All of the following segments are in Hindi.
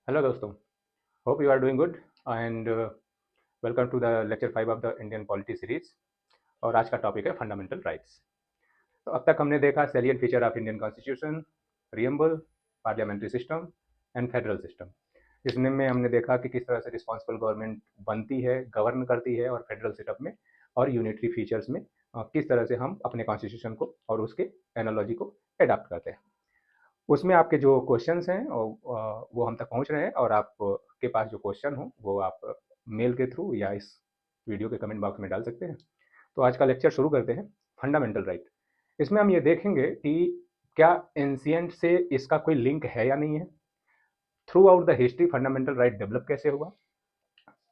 हेलो दोस्तों, hope you are doing good and welcome to the lecture 5 of the Indian polity series. और आज का टॉपिक है फंडामेंटल राइट्स। तो अब तक हमने देखा salient feature of Indian constitution, preamble, parliamentary system and federal system. इसमें हमने देखा कि किस तरह से रिस्पॉन्सिबल गवर्नमेंट बनती है, गवर्न करती है, और फेडरल सेटअप में और यूनिटरी फीचर्स में किस तरह से हम अपने कॉन्स्टिट्यूशन को और उसके एनालॉजी को एडाप्ट करते हैं। उसमें आपके जो क्वेश्चंस हैं वो हम तक पहुंच रहे हैं, और आपके पास जो क्वेश्चन हो वो आप मेल के थ्रू या इस वीडियो के कमेंट बॉक्स में डाल सकते हैं। तो आज का लेक्चर शुरू करते हैं। फंडामेंटल राइट, इसमें हम ये देखेंगे कि क्या एंशियंट से इसका कोई लिंक है या नहीं है, through out the history fundamental right develop कैसे हुआ,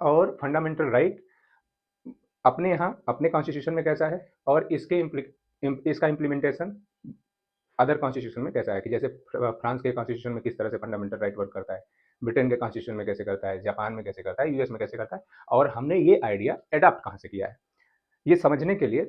और फंडामेंटल राइट अपने यहाँ अपने कॉन्स्टिट्यूशन में कैसा है, और इसका इम्प्लीमेंटेशन अदर कॉन्स्टिट्यूशन में कैसा है, कि जैसे फ्रांस के कॉन्स्टिट्यूशन में किस तरह से फंडामेंटल राइट वर्क करता है, ब्रिटेन के कॉन्स्टिट्यूशन में कैसे करता है, जापान में कैसे करता है, यूएस में कैसे करता है, और हमने ये आइडिया एडाप्ट कहाँ से किया है। ये समझने के लिए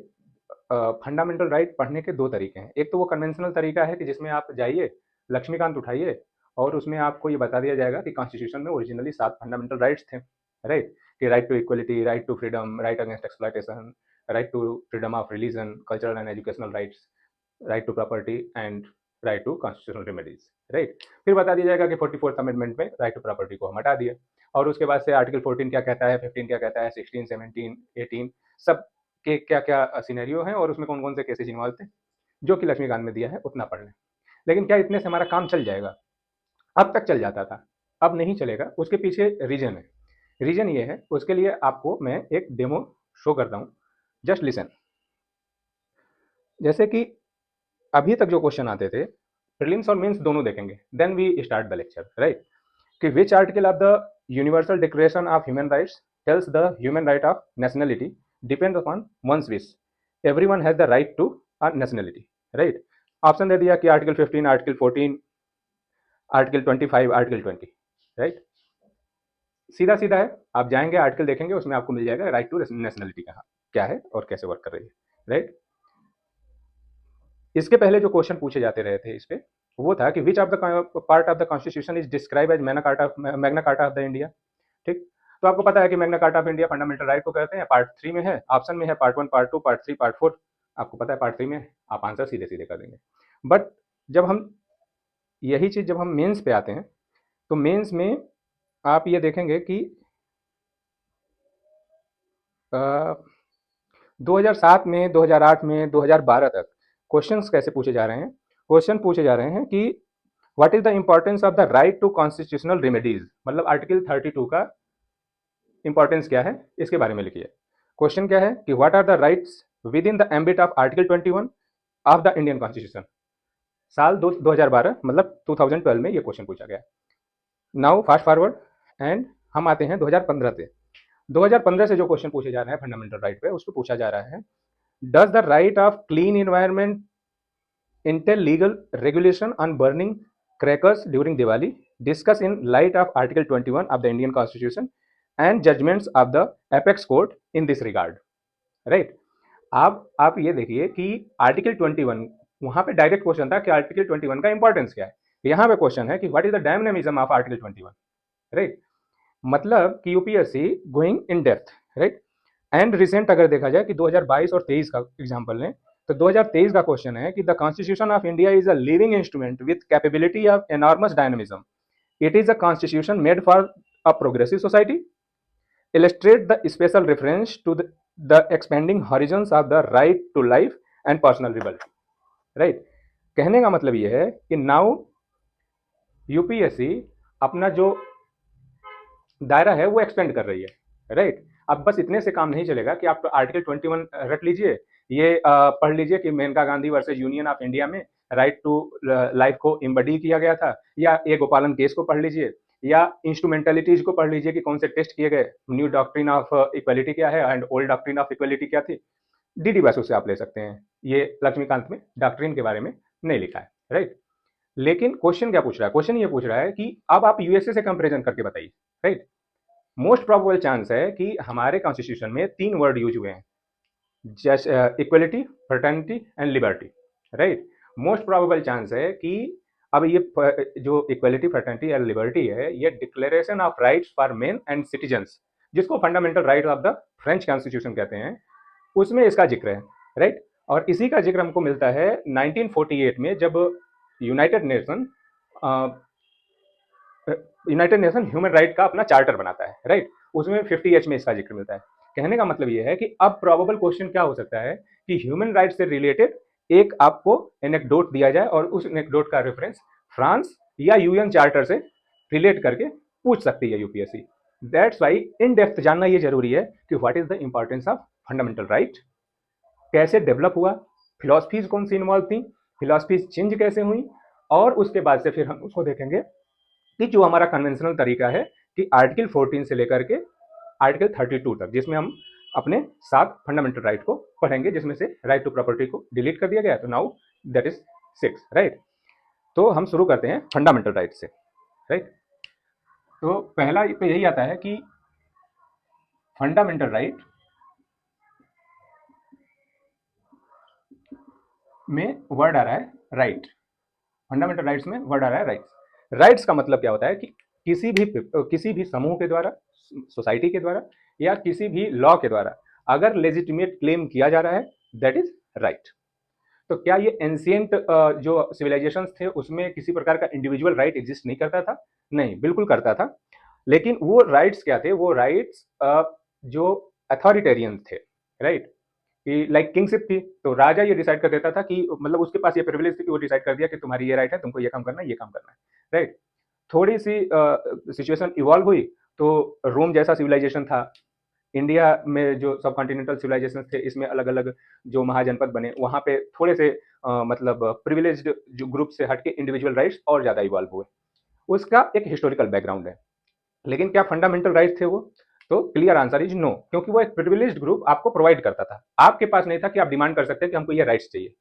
फंडामेंटल राइट पढ़ने के दो तरीके हैं। एक तो वो कन्वेंशनल तरीका है कि जिसमें आप जाइए, लक्ष्मीकांत उठाइए, और उसमें आपको ये बता दिया जाएगा कि कॉन्स्टिट्यूशन में ओरिजिनली 7 फंडामेंटल राइट्स थे, राइट। कि right to equality, right to freedom, right against exploitation, right to freedom of religion, cultural and educational rights, right to property and right to constitutional remedies, right. फिर बता दिया जाएगा कि 44th अमेंडमेंट में राइट टू प्रॉपर्टी को हम हटा दिए, और उसके बाद से आर्टिकल 14 क्या कहता है, 15 क्या कहता है, 16, 17, 18 सब के क्या क्या सिनेरियो हैं, और उसमें कौन कौन से केसेज इन्वॉल्व थे, जो कि लक्ष्मीकांत में दिया है उतना पढ़ लें। लेकिन क्या इतने से हमारा काम चल जाएगा? अब तक चल जाता था, अब नहीं चलेगा। उसके पीछे रीजन है। रीजन ये है, उसके लिए आपको मैं एक डेमो शो करता हूँ, जस्ट लिसन। जैसे कि अभी तक जो क्वेश्चन आते थे, प्रीलिम्स और मेंस दोनों देखेंगे, then we start the lecture, right. कि which article of the universal declaration of human rights tells the human right of nationality depend upon one's wish, everyone has the right to a nationality, right. Option दे दिया कि article 15, article 14, article 25, article 20, right. सीधा सीधा है, आप जाएंगे आर्टिकल देखेंगे, उसमें आपको मिल जाएगा राइट टू नेशनलिटी का क्या है और कैसे वर्क कर रही है, राइट। इसके पहले जो क्वेश्चन पूछे जाते रहे थे इस पे, वो था कि which of the part of the constitution is describe as Magna Carta of the India, ठीक। तो आपको पता है कि Magna Carta of India fundamental right को कहते हैं। पार्ट 3 में है, ऑप्शन में है पार्ट 1, पार्ट 2, पार्ट 3, पार्ट 4। आपको पता है पार्ट 3 में है, आप आंसर सीधे सीधे कर देंगे। बट जब हम यही चीज जब हम मेंस पे आते हैं, तो मेंस में आप ये देखेंगे कि 2007 में, 2008 में, 2012 तक क्वेश्चंस कैसे पूछे जा रहे हैं। क्वेश्चन पूछे जा रहे हैं कि what is the importance of the right to constitutional remedies, मतलब आर्टिकल 32 का इंपॉर्टेंस क्या है, इसके बारे में लिखिए। क्वेश्चन क्या है कि what are the rights within the ambit of article 21 of the Indian constitution. साल 2012 मतलब 2012 में ये क्वेश्चन पूछा गया। नाउ फास्ट फॉरवर्ड एंड हम आते हैं 2015 से। 2015 से जो क्वेश्चन पूछे जा रहे हैं फंडामेंटल राइट पे, उसको पूछा जा रहा है, does the right of clean environment entail legal regulation on burning crackers during Diwali, discuss in light of Article 21 of the Indian Constitution and judgments of the apex court in this regard, right। आप ये देखिए कि आर्टिकल 21, वहां पे डायरेक्ट क्वेश्चन था कि आर्टिकल 21 का इंपॉर्टेंस क्या है। यहाँ पे क्वेश्चन है कि what is the dynamism of article 21, right. मतलब कि UPSC going in depth, right. And recent अगर देखा जाए कि 2022 और 23 का एग्जांपल लें, तो 2023 का क्वेश्चन है कि the constitution of India is a living instrument with capability of enormous dynamism, it is a constitution made for a progressive society, illustrate the special reference to the expanding horizons of the right to life and personal liberty, right। कहने का मतलब ये है कि नाउ यूपीएससी अपना जो दायरा है वो एक्सपेंड कर रही है, राइट। अब बस इतने से काम नहीं चलेगा कि आप आर्टिकल 21 रट लीजिए, ये पढ़ लीजिए कि Maneka Gandhi versus union of India में राइट टू लाइफ को इम्बडी किया गया था, या ए गोपालन केस को पढ़ लीजिए, या इंस्ट्रूमेंटेलिटीज को पढ़ लीजिए कि कौन से टेस्ट किए गए, न्यू डॉक्ट्रिन ऑफ इक्वलिटी क्या है and old doctrine of equality क्या थी। डीडी बसु से आप ले सकते हैं, ये लक्ष्मीकांत में डॉक्ट्रिन के बारे में नहीं लिखा है, राइट। लेकिन क्वेश्चन क्या पूछ रहा है, क्वेश्चन ये पूछ रहा है कि अब आप यूएसए से कंपेरिजन करके बताइए, राइट। मोस्ट प्रोबेबल चांस है कि हमारे कॉन्स्टिट्यूशन में 3 वर्ड यूज हुए हैं, just equality, fraternity and liberty, right. Most probable chance है कि अब ये जो इक्वलिटी, फ्रेटर्निटी या लिबर्टी है, ये declaration of rights for men and citizens, जिसको fundamental right of the French constitution कहते हैं, उसमें इसका जिक्र है, राइट। और इसी का जिक्र हमको मिलता है 1948 में, जब यूनाइटेड नेशन ह्यूमन राइट का अपना चार्टर बनाता है, राइट। उसमें 50H में इसका जिक्र मिलता है। कहने का मतलब ये है कि अब प्रोबेबल क्वेश्चन क्या हो सकता है कि ह्यूमन राइट से रिलेटेड एक आपको एनेक्डोट दिया जाए और उस एनेक्डोट का रेफरेंस फ्रांस या यूएन चार्टर से रिलेट करके पूछ सकती है UPSC. That's why in depth जानना ये जरूरी है कि what is the importance of fundamental right, कैसे डेवलप हुआ, फिलॉसफीज कौन सी इन्वॉल्व थी, फिलॉसफीज चेंज कैसे हुई, और उसके बाद से फिर हम उसको देखेंगे कि जो हमारा कन्वेंशनल तरीका है कि आर्टिकल 14 से लेकर के आर्टिकल 32 तक, जिसमें हम अपने 7 फंडामेंटल राइट को पढ़ेंगे, जिसमें से राइट टू प्रॉपर्टी को डिलीट कर दिया गया, तो नाउ दैट इज 6, राइट। तो हम शुरू करते हैं फंडामेंटल राइट से, राइट। तो पहला तो यही आता है कि फंडामेंटल राइट में वर्ड आ रहा है राइट, फंडामेंटल राइट्स में वर्ड आ रहा है राइट्स। राइट्स का मतलब क्या होता है कि किसी भी समूह के द्वारा, सोसाइटी के द्वारा या किसी भी लॉ के द्वारा अगर लेजिटिमेट क्लेम किया जा रहा है, दैट इज राइट। तो क्या ये एंशिएंट जो सिविलाइजेशंस थे उसमें किसी प्रकार का इंडिविजुअल राइट एग्जिस्ट नहीं करता था? नहीं, बिल्कुल करता था। लेकिन वो राइट्स क्या थे? वो राइट्स जो अथॉरिटेरियन थे, राइट। कि लाइक किंगशिप थी, तो राजा ये डिसाइड कर देता था कि मतलब उसके पास ये प्रिविलेज थी कि वो डिसाइड कर दिया कि तुम्हारी ये राइट है, तुमको ये काम करना है, ये काम करना है, राइट। थोड़ी सी सिचुएशन इवॉल्व हुई, तो रोम जैसा सिविलाइजेशन था, इंडिया में जो सब कॉन्टिनेंटल सिविलाइजेशन थे, इसमें अलग अलग जो महाजनपद बने, वहाँ पे थोड़े से मतलब प्रिविलेज्ड जो ग्रुप से हटके इंडिविजुअल राइट्स और ज़्यादा इवॉल्व हुए। उसका एक हिस्टोरिकल बैकग्राउंड है। लेकिन क्या फंडामेंटल राइट थे वो? तो क्लियर आंसर इज नो, क्योंकि वो एक प्रिविलेज्ड ग्रुप आपको प्रोवाइड करता था, आपके पास नहीं था कि आप डिमांड कर सकते हैं कि हमको ये राइट्स चाहिए।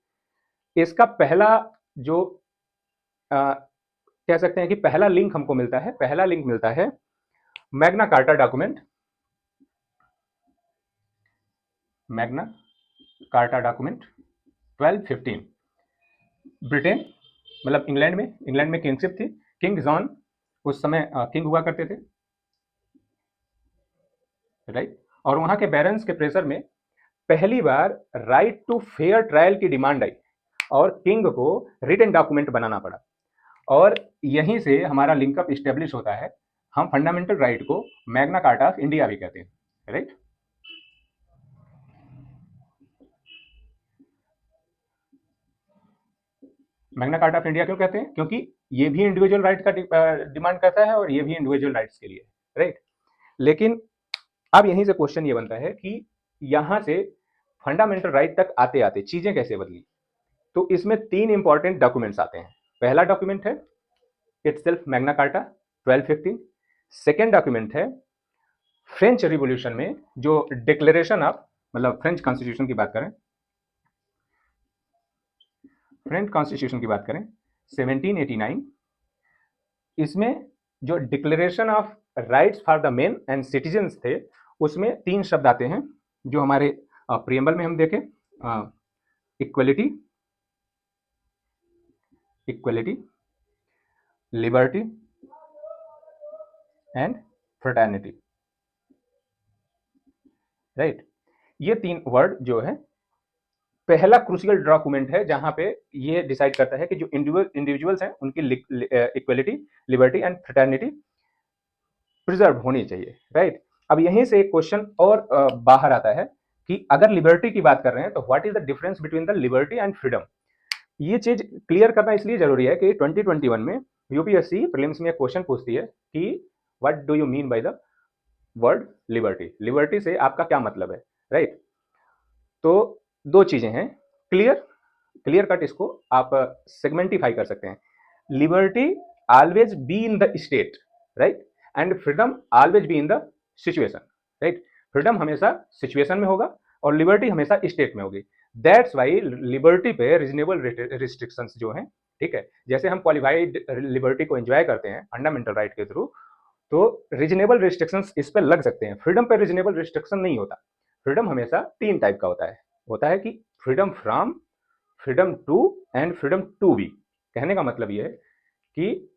इसका पहला जो कह सकते हैं कि पहला लिंक हमको मिलता है, पहला लिंक मिलता है Magna carta document, Magna carta document 1215, Britain, मतलब इंग्लैंड में किंगशिप थी, किंग जॉन उस समय किंग हुआ करते थे, राइट। और वहां के बैरन्स के प्रेशर में पहली बार राइट टू फेयर ट्रायल की डिमांड आई और किंग को रिटन डॉक्यूमेंट बनाना पड़ा, और यहीं से हमारा लिंकअप स्टेब्लिश होता है। हम फंडामेंटल राइट को मैग्ना कार्टा ऑफ इंडिया भी कहते हैं, right. Magna Carta of India क्यों कहते हैं? क्योंकि ये भी इंडिविजुअल राइट का डिमांड करता है और ये भी इंडिविजुअल राइट्स के लिए, राइट। लेकिन अब यहीं से क्वेश्चन ये बनता है कि यहां से फंडामेंटल राइट तक आते आते चीजें कैसे बदली? तो इसमें 3 इंपॉर्टेंट डॉक्यूमेंट्स आते हैं। पहला डॉक्यूमेंट है itself Magna carta 1215। Second document है फ्रेंच रिवॉल्यूशन में जो डिक्लेरेशन ऑफ, मतलब फ्रेंच कॉन्स्टिट्यूशन की बात करें, फ्रेंच कॉन्स्टिट्यूशन की बात करें 1789, इसमें जो declaration of rights for the main and citizens थे, उसमें 3 शब्द आते हैं जो हमारे प्रियम्बल में हम देखें, equality, equality, liberty and fraternity, right. ये 3 वर्ड जो है पहला क्रूशियल डॉक्यूमेंट है जहां पे ये डिसाइड करता है कि जो इंडिविजुअल्स हैं उनकी equality, liberty and fraternity preserve होनी चाहिए, राइट। अब यहीं से एक क्वेश्चन और बाहर आता है कि अगर लिबर्टी की बात कर रहे हैं तो what is the difference between the liberty and freedom? ये चीज क्लियर करना इसलिए जरूरी है कि 2021 में यूपीएससी प्रीलिम्स में एक क्वेश्चन पूछती है कि what do you mean by the word liberty? Liberty से आपका क्या मतलब है, राइट। तो 2 चीजें हैं, क्लियर कट इसको आप सेगमेंटिफाई कर सकते हैं। Liberty always be in the state, right, and freedom always be in the situation, right. Freedom हमेशा सिचुएशन में होगा और लिबर्टी हमेशा स्टेट में होगी। दैट्स वाई लिबर्टी पे रीजनेबल रिस्ट्रिक्शंस जो हैं, ठीक है, जैसे हम क्वालिफाइड लिबर्टी को एंजॉय करते हैं फंडामेंटल राइट के थ्रू, तो रीजनेबल रिस्ट्रिक्शंस इस पर लग सकते हैं। फ्रीडम पे रीजनेबल रिस्ट्रिक्शन नहीं होता। फ्रीडम हमेशा 3 टाइप का होता है कि freedom from, freedom to and freedom to be. कहने का मतलब ये है कि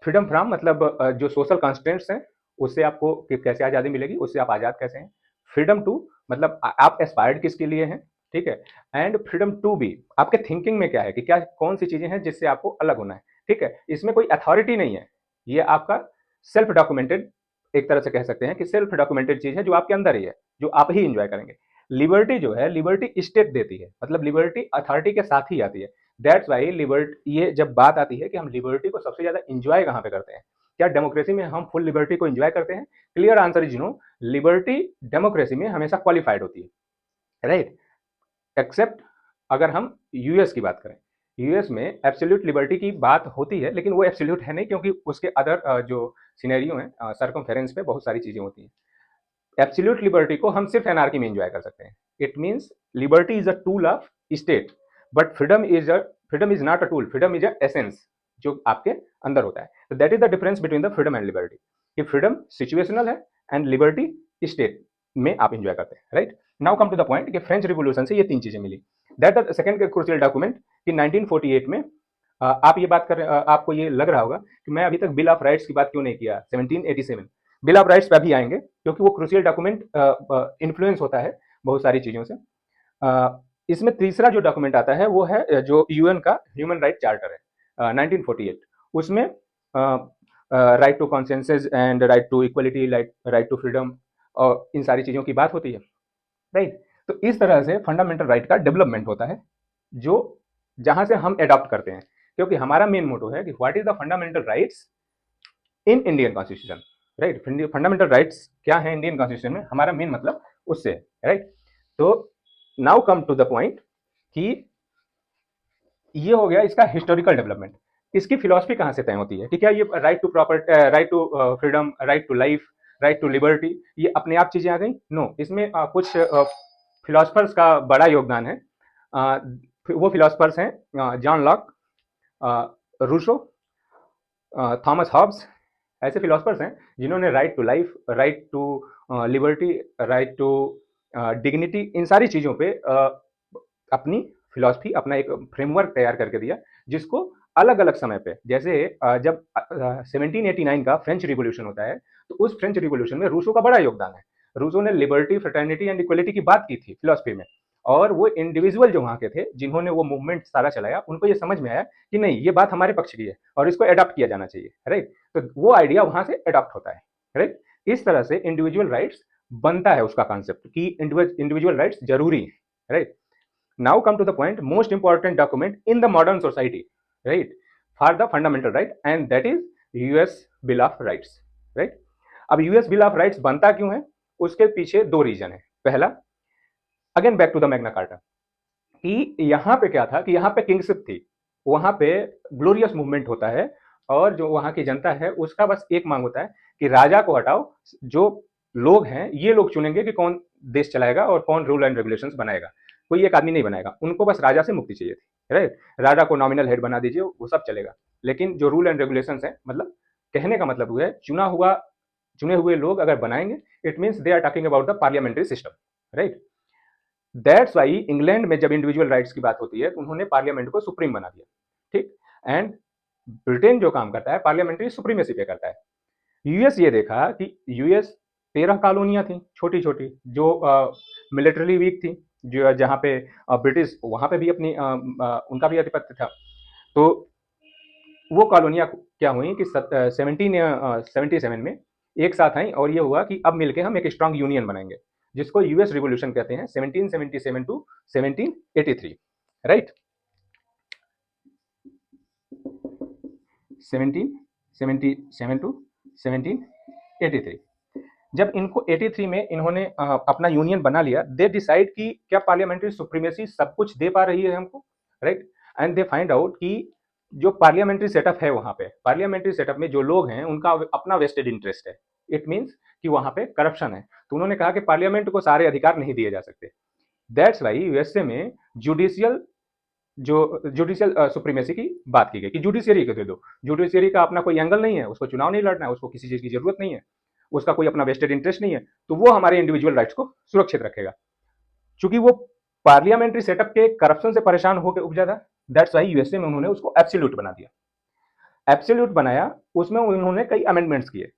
फ्रीडम फ्रॉम मतलब जो सोशल कंस्ट्रेंट्स हैं उससे आपको कैसे आज़ादी मिलेगी, उससे आप आज़ाद कैसे हैं। फ्रीडम टू मतलब आप एस्पायर्ड किसके लिए हैं, ठीक है। एंड फ्रीडम टू बी आपके थिंकिंग में क्या है कि क्या कौन सी चीज़ें हैं जिससे आपको अलग होना है, ठीक है। इसमें कोई अथॉरिटी नहीं है, ये आपका सेल्फ डॉक्यूमेंटेड, एक तरह से कह सकते हैं कि सेल्फ डॉक्यूमेंटेड चीज़ है जो आपके अंदर ही है, जो आप ही इंजॉय करेंगे। लिबर्टी जो है, लिबर्टी स्टेट देती है, मतलब लिबर्टी अथॉरिटी के साथ ही आती है। दैट्स वाई लिबर्टी, ये जब बात आती है कि हम लिबर्टी को सबसे ज्यादा इंजॉय कहाँ पे करते हैं, क्या डेमोक्रेसी में हम फुल लिबर्टी को इंजॉय करते हैं? Clear answer is no. Liberty democracy में हमेशा क्वालिफाइड होती है, राइट। एक्सेप्ट अगर हम यूएस की बात करें, यूएस में एब्सोल्यूट लिबर्टी की बात होती है, लेकिन वो एब्सोल्यूट है नहीं, क्योंकि उसके अदर जो सिनेरियो हैं, सर्कमफेरेंस पे बहुत सारी चीजें होती हैं। एब्सोल्यूट लिबर्टी को हम सिर्फ एनार्की में एंजॉय कर सकते हैं। It means liberty is a tool of state, but freedom is not a tool, freedom is a essence जो आपके अंदर होता है। तो that is the difference between the freedom and liberty, कि फ्रीडम सिचुएशनल है एंड लिबर्टी स्टेट में आप एंजॉय करते हैं, right. Now come to the point कि फ्रेंच रिवोल्यूशन से ये तीन चीजें मिली। That the second crucial document कि 1948 में आप ये बात कर रहे आपको ये लग रहा होगा कि मैं अभी तक बिल ऑफ राइट्स की बात क्यों नहीं किया। 1787 बिल ऑफ राइट्स पे अभी आएंगे, क्योंकि वो क्रूशियल डॉक्यूमेंट इन्फ्लुएंस होता है बहुत सारी चीज़ों से। इसमें तीसरा जो डॉक्यूमेंट आता है वो है जो यूएन का ह्यूमन राइट चार्टर है, 1948। उसमें right to consensus and right to equality, right to freedom और इन सारी चीज़ों की बात होती है, राइट। तो इस तरह से फंडामेंटल राइट का डेवलपमेंट होता है, जो जहां से हम एडॉप्ट करते हैं, क्योंकि हमारा मेन मोटो है कि what is the fundamental rights in Indian constitution, right. Fundamental rights क्या है इंडियन कॉन्स्टिट्यूशन में, हमारा मेन मतलब उससे है, राइट। तो now come to the point कि ये हो गया इसका हिस्टोरिकल डेवलपमेंट। इसकी फिलॉसफी कहाँ से तय होती है कि क्या ये right to property, right to freedom, right to life, right to liberty, ये अपने आप चीजें आ गई? नो, इसमें कुछ फिलोसफर्स का बड़ा योगदान है। वो फिलोसफर्स हैं John Locke, Rousseau, Thomas Hobbes. ऐसे फिलोसफर्स हैं जिन्होंने right to life, right to liberty, right to dignity, इन सारी चीज़ों पे अपनी फिलॉसफी, अपना एक फ्रेमवर्क तैयार करके दिया, जिसको अलग अलग समय पे, जैसे जब 1789 का फ्रेंच रिवॉल्यूशन होता है, तो उस फ्रेंच रिवॉल्यूशन में रूसो का बड़ा योगदान है। रूसो ने लिबर्टी, फ्रेटर्निटी एंड इक्वलिटी की बात की थी फिलॉसफी में, और वो इंडिविजुअल जो वहाँ के थे जिन्होंने वो मूवमेंट सारा चलाया, उनको ये समझ में आया कि नहीं, ये बात हमारे पक्ष की है और इसको अडॉप्ट किया जाना चाहिए, राइट। तो वो आइडिया वहां से अडॉप्ट होता है, राइट। इस तरह से इंडिविजुअल राइट्स बनता है, उसका कॉन्सेप्ट कि इंडिविजुअल राइट्स जरूरी है, right. Now come to the point, most important document in the modern society, right, for the fundamental right, and that is US bill of rights, right. अब यूएस बिल ऑफ राइट्स बनता क्यों है, उसके पीछे दो रीजन है। पहला, again back to the Magna Carta, कि यहाँ पे क्या था कि यहाँ पे किंगशिप थी, वहाँ पे ग्लोरियस मूवमेंट होता है, और जो वहाँ की जनता है उसका बस एक मांग होता है कि राजा को हटाओ, जो लोग हैं ये लोग चुनेंगे कि कौन देश चलाएगा और कौन रूल एंड रेगुलेशंस बनाएगा, कोई एक आदमी नहीं बनाएगा। उनको बस राजा से मुक्ति चाहिए थी, राइट। राजा को नॉमिनल हेड बना दीजिए, वो सब चलेगा, लेकिन जो रूल एंड रेगुलेशंस है, मतलब कहने का मतलब हुआ है चुने हुए लोग अगर बनाएंगे, it means they are talking about the parliamentary system, right. That's why England में जब इंडिविजुअल राइट्स की बात होती है तो उन्होंने पार्लियामेंट को सुप्रीम बना दिया, ठीक। एंड ब्रिटेन जो काम करता है पार्लियामेंट्री सुप्रीमेसी पे करता है। यूएस ये देखा कि यूएस 13 कॉलोनियां थी छोटी छोटी, जो मिलिटरली वीक थी, जो जहाँ पे ब्रिटिश वहाँ पे भी अपनी उनका भी आधिपत्य था। तो वो कॉलोनियां क्या हुई कि 1777 में एक साथ आई, और ये हुआ कि अब मिलके हम एक स्ट्रांग यूनियन बनाएंगे, जिसको यूएस रिवोल्यूशन कहते हैं, 1777 टू 1783, राइट। 1777 टू 1783। जब इनको 83 में इन्होंने अपना यूनियन बना लिया, दे डिसाइड कि क्या पार्लियामेंट्री सुप्रीमेसी सब कुछ दे पा रही है हमको, right. And they find out कि जो पार्लियामेंट्री सेटअप है, वहां पे पार्लियामेंट्री सेटअप में जो लोग हैं उनका अपना वेस्टेड इंटरेस्ट है। इट मीन्स कि वहां पे करप्शन है, तो उन्होंने कहा कि पार्लियामेंट को सारे अधिकार नहीं दिए जा सकते। दैट्स वाई यूएसए में जुडिशियल सुप्रीमेसी की बात की गई कि जुडिशियरी को दे दो। जुडिशियरी का अपना कोई एंगल नहीं है, उसको चुनाव नहीं लड़ना है, उसको किसी चीज की जरूरत नहीं है, उसका कोई अपना वेस्टेड इंटरेस्ट नहीं है, तो वो हमारे इंडिविजुअल राइट्स को सुरक्षित रखेगा। चूंकि वो पार्लियामेंट्री सेटअप के करप्शन से परेशान होकर उपजा था, दैट्स वाई यूएसए में उन्होंने उसको एब्सोल्यूट बना दिया। एब्सोल्यूट बनाया, उसमें उन्होंने कई अमेंडमेंट्स किए,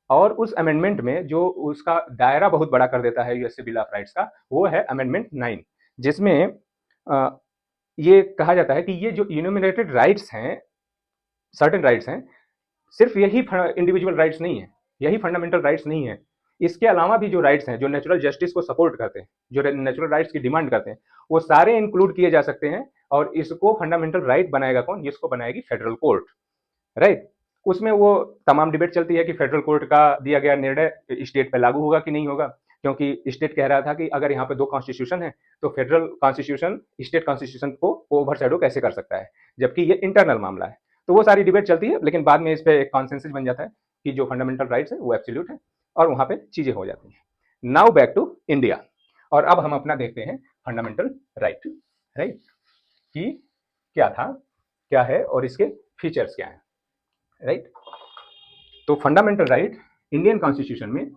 और उस अमेंडमेंट में जो उसका दायरा बहुत बड़ा कर देता है यूएसए बिल ऑफ राइट्स का, वो है अमेंडमेंट 9, जिसमें ये कहा जाता है कि ये जो इन्यूमरेटेड राइट्स हैं, सर्टेन राइट्स हैं, सिर्फ यही इंडिविजुअल राइट्स नहीं है, यही फंडामेंटल राइट्स नहीं है, इसके अलावा भी जो राइट्स हैं, जो नेचुरल जस्टिस को सपोर्ट करते हैं, जो नेचुरल राइट्स की डिमांड करते हैं, वो सारे इंक्लूड किए जा सकते हैं। और इसको फंडामेंटल राइट बनाएगा कौन? इसको बनाएगी फेडरल कोर्ट, राइट। उसमें वो तमाम डिबेट चलती है कि फेडरल कोर्ट का दिया गया निर्णय स्टेट पे लागू होगा कि नहीं होगा, क्योंकि स्टेट कह रहा था कि अगर यहाँ पे दो कॉन्स्टिट्यूशन है तो फेडरल कॉन्स्टिट्यूशन स्टेट कॉन्स्टिट्यूशन को ओवरशैडो कैसे कर सकता है, जबकि ये इंटरनल मामला है। तो वो सारी डिबेट चलती है, लेकिन बाद में इस पे एक कॉन्सेंसस बन जाता है कि जो फंडामेंटल राइट्स है वो एब्सोल्यूट है, और वहां पे चीजें हो जाती हैं। नाउ बैक टू इंडिया, और अब हम अपना देखते हैं फंडामेंटल राइट, राइट, कि क्या था, क्या है, और इसके फीचर्स क्या हैं, राइट। तो फंडामेंटल राइट इंडियन कॉन्स्टिट्यूशन में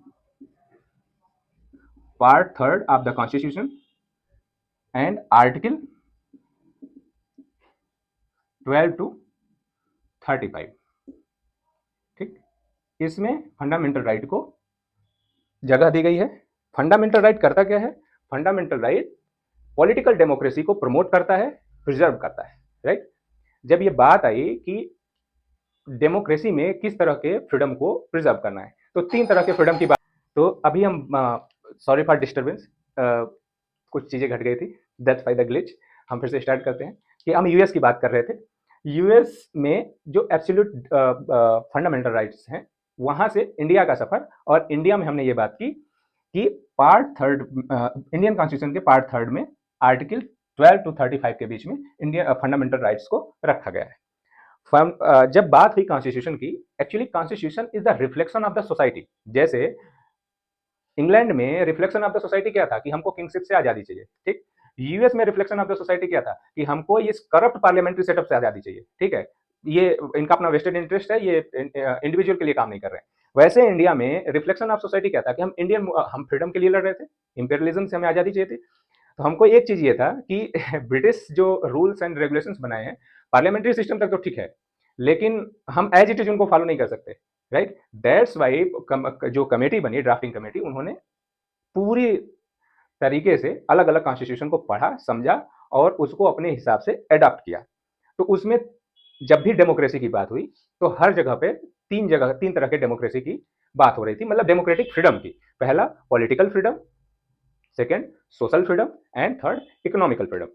part 3 of the constitution and article 12 to 35, ठीक, इसमें फंडामेंटल राइट को जगह दी गई है। फंडामेंटल राइट करता क्या है? फंडामेंटल राइट पॉलिटिकल डेमोक्रेसी को प्रमोट करता है, प्रिजर्व करता है, राइट। जब ये बात आई कि डेमोक्रेसी में किस तरह के फ्रीडम को प्रिजर्व करना है, तो 3 तरह के फ्रीडम की बात। तो अभी हम, सॉरी फॉर डिस्टर्बेंस, कुछ चीजें घट गई थी, दैट्स वाई द ग्लिच। हम फिर से स्टार्ट करते हैं कि हम यूएस की बात कर रहे थे। यूएस में जो एब्सोल्यूट फंडामेंटल राइट्स हैं, वहां से इंडिया का सफर, और इंडिया में हमने ये बात की कि पार्ट 3 इंडियन कॉन्स्टिट्यूशन के पार्ट 3 में आर्टिकल 12 to 35 के बीच में इंडियन फंडामेंटल राइट्स को रखा गया है। जब बात हुई कॉन्स्टिट्यूशन की, actually constitution is the reflection of the society. जैसे इंग्लैंड में रिफ्लेक्शन ऑफ द सोसाइटी क्या था कि हमको किंगशिप से आजादी चाहिए, ठीक। यूएस में रिफ्लेक्शन ऑफ द सोसाइटी क्या था कि हमको ये करप्ट पार्लियामेंट्री सेटअप से आजादी चाहिए, ठीक है। ये इनका अपना वेस्टेड इंटरेस्ट है, ये इंडिविजुअल के लिए काम नहीं कर रहे हैं। वैसे इंडिया में रिफ्लेक्शन ऑफ सोसाइटी क्या था कि हम फ्रीडम के लिए लड़ रहे थे, इंपेरियलिज्म से हमें आजादी चाहिए थी। तो हमको एक चीज ये था कि ब्रिटिश जो रूल्स एंड रेगुलेशंस बनाए हैं पार्लियामेंट्री सिस्टम तक तो ठीक है, लेकिन हम एज इट इज उनको फॉलो नहीं कर सकते, राइट। दैट्स वाई जो कमेटी बनी, ड्राफ्टिंग कमेटी, उन्होंने पूरी तरीके से अलग अलग कॉन्स्टिट्यूशन को पढ़ा, समझा, और उसको अपने हिसाब से एडॉप्ट किया। तो उसमें जब भी डेमोक्रेसी की बात हुई तो हर जगह पे 3 तरह के डेमोक्रेसी की बात हो रही थी, मतलब डेमोक्रेटिक फ्रीडम की। पहला political freedom, second social freedom, and third economical freedom.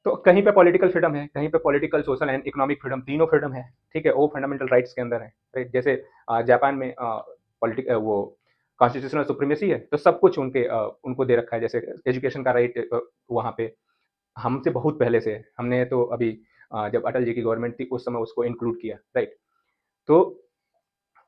तो कहीं पे पॉलिटिकल फ्रीडम है, कहीं पे political, social and economic freedom, तीनों फ्रीडम है, ठीक है, वो फंडामेंटल राइट्स के अंदर है, राइट। जैसे जापान में पॉलिटिक वो कॉन्स्टिट्यूशनल सुप्रीमेसी है, तो सब कुछ उनको दे रखा है। जैसे एजुकेशन का राइट वहाँ पे हमसे बहुत पहले से है, हमने तो अभी जब अटल जी की गवर्नमेंट थी उस समय उसको इंक्लूड किया, राइट। तो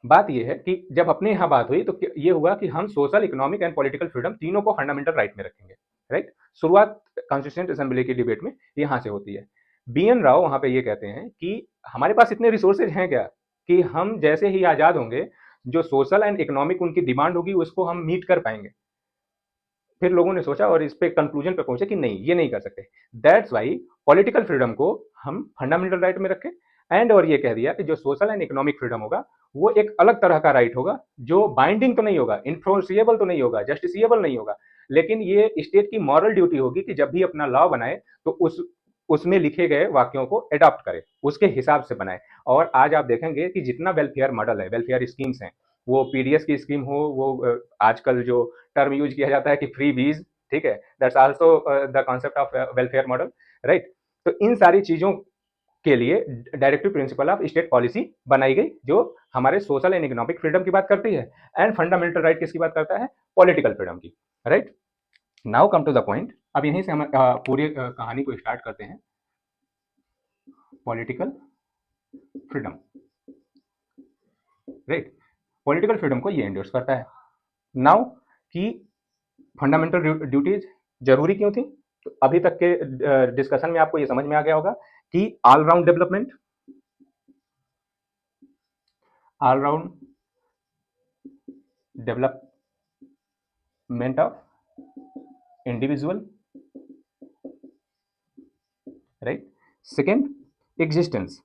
बात ये है कि जब अपने यहाँ बात हुई तो ये हुआ कि हम social, economic and political freedom तीनों को फंडामेंटल राइट में रखेंगे, राइट। शुरुआत कॉन्स्टिट्यूएंट असेंबली की डिबेट में यहाँ से होती है। बीएन राव वहाँ पे ये कहते हैं कि हमारे पास इतने रिसोर्सेज हैं क्या कि हम जैसे ही आज़ाद होंगे, जो सोशल एंड इकोनॉमिक उनकी डिमांड होगी उसको हम मीट कर पाएंगे। फिर लोगों ने सोचा और इस पे कंक्लूजन पे पहुंचे कि नहीं, ये नहीं कर सकते। दैट्स वाई पॉलिटिकल फ्रीडम को हम फंडामेंटल राइट में रखें, एंड और ये कह दिया कि जो सोशल एंड इकोनॉमिक फ्रीडम होगा वो एक अलग तरह का राइट होगा, जो बाइंडिंग तो नहीं होगा, इन्फोर्सिएबल तो नहीं होगा, जस्टिसिएबल नहीं होगा, लेकिन ये स्टेट की मॉरल ड्यूटी होगी कि जब भी अपना लॉ बनाए तो उसमें लिखे गए वाक्यों को एडॉप्ट करे, उसके हिसाब से बनाए। और आज आप देखेंगे कि जितना वेलफेयर मॉडल है, वेलफेयर स्कीम्स हैं, वो पीडीएस की स्कीम हो, वो आजकल जो टर्म यूज किया जाता है कि फ्री बीज, ठीक है, that's also the concept of welfare model, right. तो इन सारी चीजों के लिए directive principle of state policy बनाई गई, जो हमारे सोशल एंड इकोनॉमिक फ्रीडम की बात करती है, एंड फंडामेंटल राइट किसकी बात करता है? पॉलिटिकल फ्रीडम की, right. Now come to the point. अब यहीं से हम पूरी कहानी को स्टार्ट करते हैं। Political freedom, right. Political freedom को ये एंडोर्स करता है। नाउ कि फंडामेंटल ड्यूटीज जरूरी क्यों थी, तो अभी तक के डिस्कशन में आपको ये समझ में आ गया होगा कि all round development, all round development of individual, right, second, existence.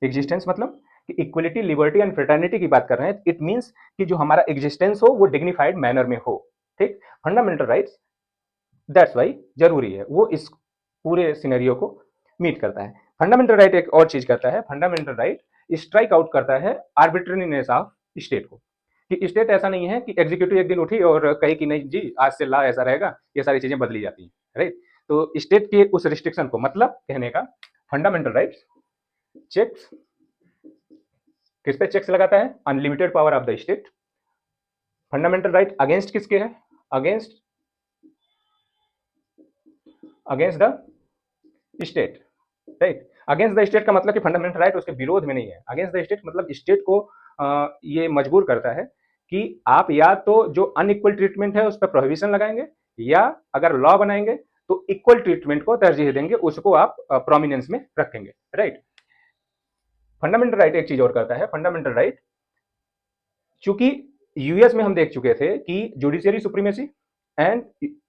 Existence मतलब कि इक्वलिटी, लिबर्टी एंड फ्रेटर्निटी की बात कर रहे हैं। इट मीन्स कि जो हमारा एग्जिस्टेंस हो वो डिग्निफाइड मैनर में हो। ठीक, फंडामेंटल राइट्स दैट्स वाई जरूरी है, वो इस पूरे सिनेरियो को मीट करता है। फंडामेंटल राइट एक और चीज करता है, फंडामेंटल राइट स्ट्राइक आउट करता है आर्बिट्रेरीनेस ऑफ स्टेट को, कि स्टेट ऐसा नहीं है कि एग्जीक्यूटिव एक दिन उठी और कही कि नहीं जी आज से लॉ ऐसा रहेगा, ये सारी चीजें बदली जाती हैं, राइट। तो स्टेट के उस रिस्ट्रिक्शन को, मतलब कहने का फंडामेंटल राइट्स चेक्स, किस पे चेक्स लगाता है? Unlimited power of the state. Fundamental right against किसके है? Against against the state, right. Against the state का मतलब कि फंडामेंटल राइट उसके विरोध में नहीं है। अगेंस्ट द स्टेट मतलब स्टेट को ये मजबूर करता है कि आप या तो जो अनइक्वल ट्रीटमेंट है उस पर प्रोहिबिशन लगाएंगे, या अगर लॉ बनाएंगे तो इक्वल ट्रीटमेंट को तरजीह देंगे, उसको आप प्रोमिनेंस में रखेंगे, राइट। फंडामेंटल राइट एक चीज और करता है, फंडामेंटल राइट, चूंकि यूएस में हम देख चुके थे कि जुडिशियरी सुप्रीमेसी, एंड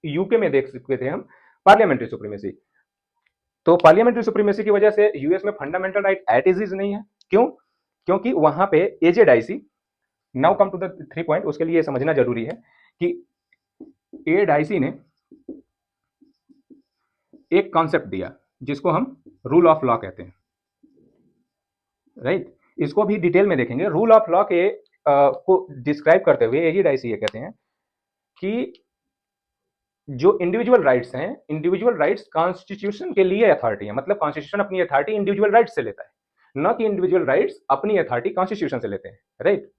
यूके में देख चुके थे हम पार्लियामेंट्री सुप्रीमेसी। तो पार्लियामेंट्री सुप्रीमेसी की वजह से यूएस में फंडामेंटल राइट एट इज नहीं है। क्यों? क्योंकि वहां पे एजेड आईसी, now come to the 3 point, उसके लिए समझना जरूरी है कि एजेड आईसी ने एक कॉन्सेप्ट दिया जिसको हम रूल ऑफ लॉ कहते हैं, राइट। इसको भी डिटेल में देखेंगे। रूल ऑफ लॉ के को डिस्क्राइब करते हुए एजेड आईसी ये कहते हैं कि जो इंडिविजुअल राइट्स हैं, इंडिविजुअल राइट्स कॉन्स्टिट्यूशन के लिए अथॉरिटी है, मतलब कॉन्स्टिट्यूशन अपनी अथॉरिटी इंडिविजुअल राइट्स से लेता है, न कि इंडिविजुअल राइट्स अपनी अथॉरिटी कॉन्स्टिट्यूशन से लेते हैं, राइट।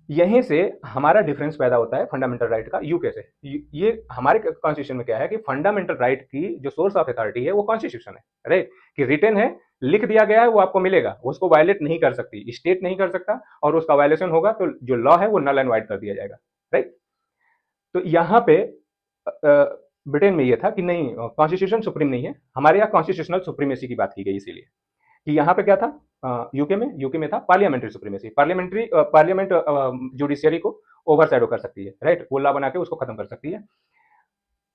यहीं से हमारा डिफरेंस पैदा होता है फंडामेंटल राइट का यूके से। ये हमारे कॉन्स्टिट्यूशन में क्या है कि फंडामेंटल राइट की जो सोर्स ऑफ अथॉरिटी है वो कॉन्स्टिट्यूशन है, राइट। कि रिटन है, लिख दिया गया है, वो आपको मिलेगा, उसको वायलेट नहीं कर सकती, स्टेट नहीं कर सकता, और उसका वायलेशन होगा तो जो लॉ है वो नल एंड वाइड कर दिया जाएगा, राइट। तो यहाँ पे ब्रिटेन में ये था कि नहीं, कॉन्स्टिट्यूशन सुप्रीम नहीं है, हमारे यहाँ कॉन्स्टिट्यूशनल सुप्रीमेसी की बात की गई, इसीलिए कि यहाँ पे क्या था, यूके में था पार्लियामेंट्री सुप्रीमेसी। पार्लियामेंट जुडिशियरी को ओवरशैडो कर सकती है, राइट, वो लॉ बना के उसको खत्म कर सकती है।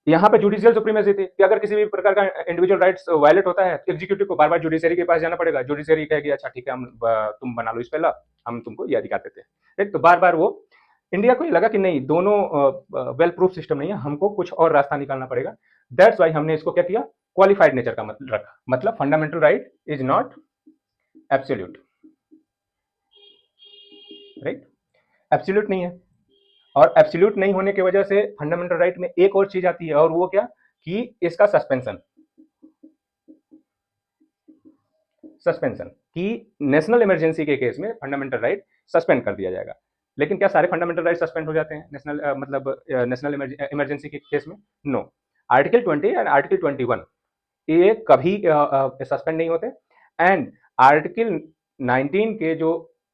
यहाँ पे जुडिशियल सुप्रीमेसी थी कि अगर किसी भी प्रकार का इंडिविजुअल राइट्स वायलेट होता है, एग्जीक्यूटिव को बार बार जुडिशियरी के पास जाना पड़ेगा, जुडिशियरी कहेगी अच्छा ठीक है, हम तुम बना लो इस पे लॉ, हम तुमको ये अधिकार देते हैं, राइट। तो बार बार वो इंडिया को ये लगा कि नहीं, दोनों वेल प्रूफ सिस्टम नहीं है, हमको कुछ और रास्ता निकालना पड़ेगा। दैट्स वाई हमने इसको क्या किया, क्वालिफाइड नेचर का मतलब रखा, मतलब fundamental right is not absolute, right, absolute नहीं है। और एब्सोल्यूट नहीं होने की वजह से फंडामेंटल राइट में एक और चीज आती है, और वो क्या, कि इसका सस्पेंशन, सस्पेंशन कि नेशनल इमरजेंसी के केस में फंडामेंटल राइट सस्पेंड कर दिया जाएगा। लेकिन क्या सारे फंडामेंटल राइट सस्पेंड हो जाते हैं नेशनल मतलब नेशनल इमरजेंसी के केस में? नो। आर्टिकल 20 एंड आर्टिकल 21 ये कभी सस्पेंड नहीं होते। एंड आर्टिकल 19 के जो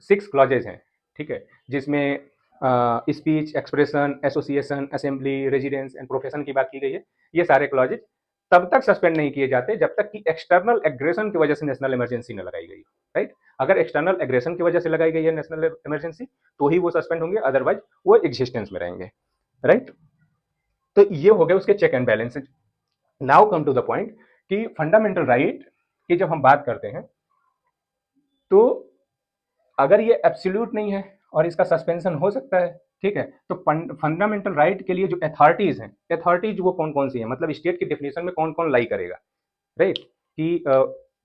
6 क्लॉजेज हैं, ठीक है, जिसमें speech, expression, association, assembly, residence and profession की बात की गई है, ये सारे क्लॉजेज तब तक सस्पेंड नहीं किए जाते जब तक कि एक्सटर्नल एग्रेशन की वजह से नेशनल इमरजेंसी न लगाई गई, राइट। अगर एक्सटर्नल एग्रेशन की वजह से लगाई गई है नेशनल इमरजेंसी तो ही वो सस्पेंड होंगे, अदरवाइज वो एग्जिस्टेंस में रहेंगे, राइट। तो ये हो गए उसके check and balances. Now come to the point कि फंडामेंटल राइट की जब हम बात करते हैं तो अगर ये एब्सोल्यूट नहीं है और इसका सस्पेंशन हो सकता है, ठीक है, तो फंडामेंटल राइट के लिए जो अथॉरिटीज हैं, अथॉरिटीज वो कौन कौन सी हैं, मतलब स्टेट की डेफिनेशन में कौन कौन लाई करेगा, राइट। कि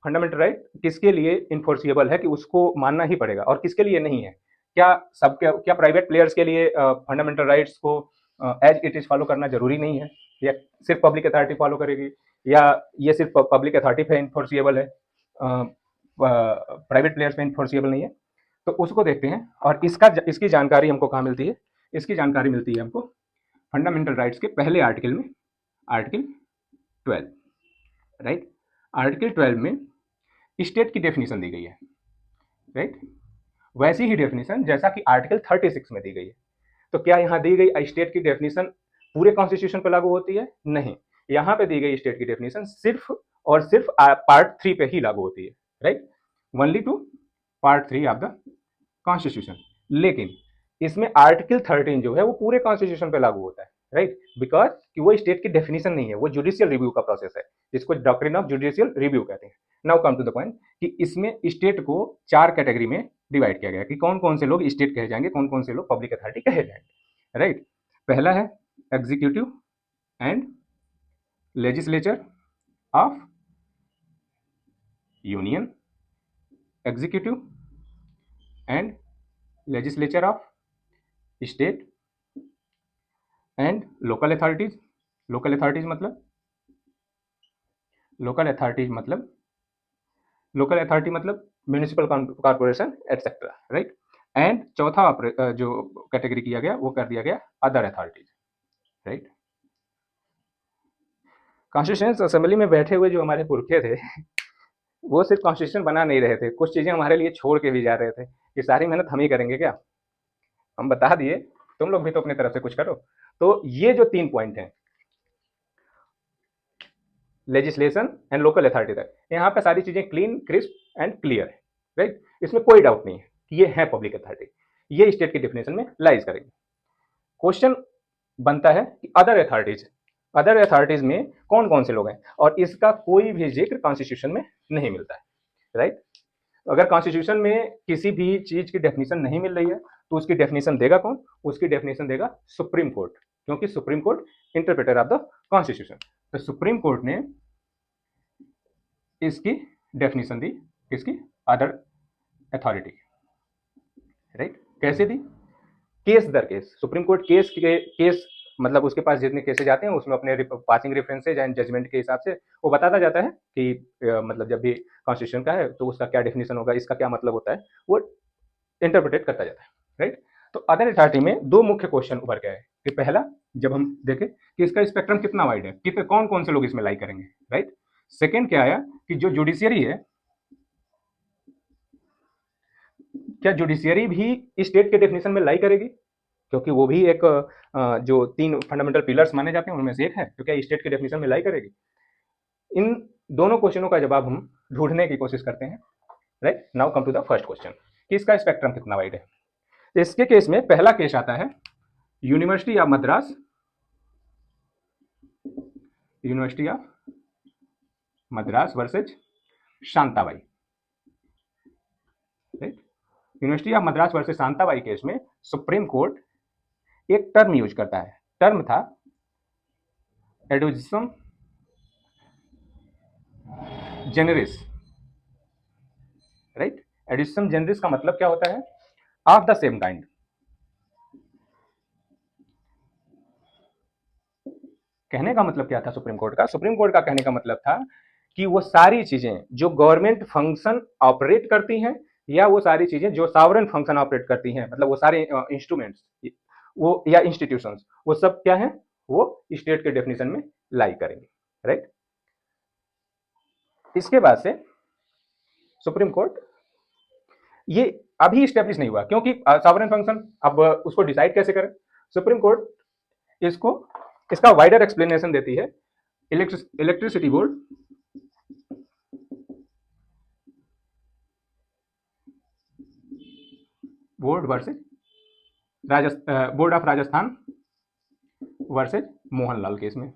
फंडामेंटल राइट किसके लिए इन्फोर्सिएबल है कि उसको मानना ही पड़ेगा और किसके लिए नहीं है। क्या सब क्या प्राइवेट प्लेयर्स के लिए फंडामेंटल राइट्स को एज इट इज फॉलो करना जरूरी नहीं है, या सिर्फ पब्लिक अथॉरिटी फॉलो करेगी, या ये सिर्फ पब्लिक अथॉरिटी पे इन्फोर्सिएबल है, प्राइवेट प्लेयर्स पे इन्फोर्सिएबल नहीं है? तो उसको देखते हैं। और इसकी जानकारी हमको कहाँ मिलती है? इसकी जानकारी मिलती है हमको फंडामेंटल राइट्स के पहले आर्टिकल में, आर्टिकल 12, राइट। आर्टिकल 12 में स्टेट की डेफिनेशन दी गई है, राइट, वैसी ही डेफिनेशन जैसा कि आर्टिकल 36 में दी गई है। तो क्या यहाँ दी गई स्टेट की डेफिनेशन पूरे कॉन्स्टिट्यूशन पर लागू होती है? नहीं, यहाँ पे दी गई स्टेट की डेफिनेशन सिर्फ और सिर्फ पार्ट 3 पे ही लागू होती है, right, only to part 3 of the constitution. लेकिन इसमें आर्टिकल 13 जो है वो पूरे कॉन्स्टिट्यूशन पे लागू होता है, राइट, बिकॉज कि वो स्टेट की डेफिनेशन नहीं है, वो जुडिशियल रिव्यू का प्रोसेस है, जिसको डॉक्ट्रिन ऑफ जुडिशियल रिव्यू कहते हैं। Now come to the point कि इसमें स्टेट को 4 कैटेगरी में डिवाइड किया गया कि कौन कौन से लोग स्टेट कहे जाएंगे, कौन कौन से लोग पब्लिक अथॉरिटी कहे जाएंगे, राइट। पहला है executive and legislature of union, executive and legislature of state and local authorities. Local authorities मतलब लोकल अथॉरिटीज मतलब लोकल अथॉरिटी मतलब municipal corporation etcetera, right. And चौथा जो कैटेगरी किया गया वो कर दिया गया other authorities, right. Constitution assembly में बैठे हुए जो हमारे पुरखे थे वो सिर्फ कॉन्स्टिट्यूशन बना नहीं रहे थे, कुछ चीजें हमारे लिए छोड़ के भी जा रहे थे कि सारी मेहनत हम ही करेंगे क्या, हम बता दिए, तुम लोग भी तो अपने तरफ से कुछ करो। तो ये जो 3 पॉइंट हैं, लेजिस्लेशन एंड लोकल अथॉरिटी तक, यहाँ पे सारी चीजें क्लीन क्रिस्प एंड क्लियर है, राइट। इसमें कोई डाउट नहीं है कि ये है पब्लिक अथॉरिटी, ये स्टेट के डिफिनेशन में लाइज करेंगे। क्वेश्चन बनता है कि अदर अथॉरिटीज में कौन कौन से लोग हैं, और इसका कोई भी जिक्र कॉन्स्टिट्यूशन में नहीं मिलता है, राइट। अगर कॉन्स्टिट्यूशन में किसी भी चीज की डेफिनेशन नहीं मिल रही है तो उसकी डेफिनेशन देगा कौन, उसकी डेफिनेशन देगा सुप्रीम कोर्ट, क्योंकि supreme court interpreter of the constitution. तो सुप्रीम कोर्ट ने इसकी डेफिनेशन दी, किसकी, अदर अथॉरिटी, राइट। कैसे दी, केस दर केस। सुप्रीम कोर्ट केस मतलब उसके पास जितने केसेस जाते हैं उसमें अपने पासिंग रेफरेंसेज एंड जजमेंट के हिसाब से वो बताता जाता है कि मतलब जब भी कॉन्स्टिट्यूशन का है तो उसका क्या डेफिनेशन होगा, इसका क्या मतलब होता है, वो इंटरप्रिटेट करता जाता है, राइट। तो अदर अथॉरिटी में 2 मुख्य क्वेश्चन उभर के आए कि पहला, जब हम देखें कि इसका स्पेक्ट्रम कितना वाइड है, कितने कौन कौन से लोग इसमें लाई करेंगे, राइट। सेकेंड क्या आया कि जो जुडिशियरी है, क्या जुडिशियरी भी स्टेट के डेफिनेशन में लाई करेगी, क्योंकि वो भी एक जो 3 फंडामेंटल पिलर्स माने जाते हैं उनमें से एक है, तो क्या स्टेट के डेफिनेशन में लाई करेगी। इन दोनों क्वेश्चनों का जवाब हम ढूंढने की कोशिश करते हैं, right. Now come to the first question कि इसका स्पेक्ट्रम कितना वाइड है। इसके केस में पहला केस आता है university of Madras versus Shantabai, right. University of Madras versus Shantabai case में सुप्रीम कोर्ट एक टर्म यूज करता है, टर्म था एडुजिसम जेनरिस, राइट। एडुजिसम जेनरिस का मतलब क्या होता है, ऑफ द सेम काइंड। कहने का मतलब क्या था सुप्रीम कोर्ट का, सुप्रीम कोर्ट का कहने का मतलब था कि वो सारी चीजें जो गवर्नमेंट फंक्शन ऑपरेट करती हैं या वो सारी चीजें जो सॉवरेन फंक्शन ऑपरेट करती हैं, मतलब वो सारे इंस्ट्रूमेंट्स वो या इंस्टीट्यूशंस, वो सब क्या है, वो स्टेट के डेफिनेशन में लाई करेंगे, राइट। इसके बाद से सुप्रीम कोर्ट ये अभी स्टेब्लिश नहीं हुआ, क्योंकि सॉवरेन फंक्शन अब उसको डिसाइड कैसे करें। सुप्रीम कोर्ट इसको इसका वाइडर एक्सप्लेनेशन देती है electricity board versus board of Rajasthan versus Mohanlal case में।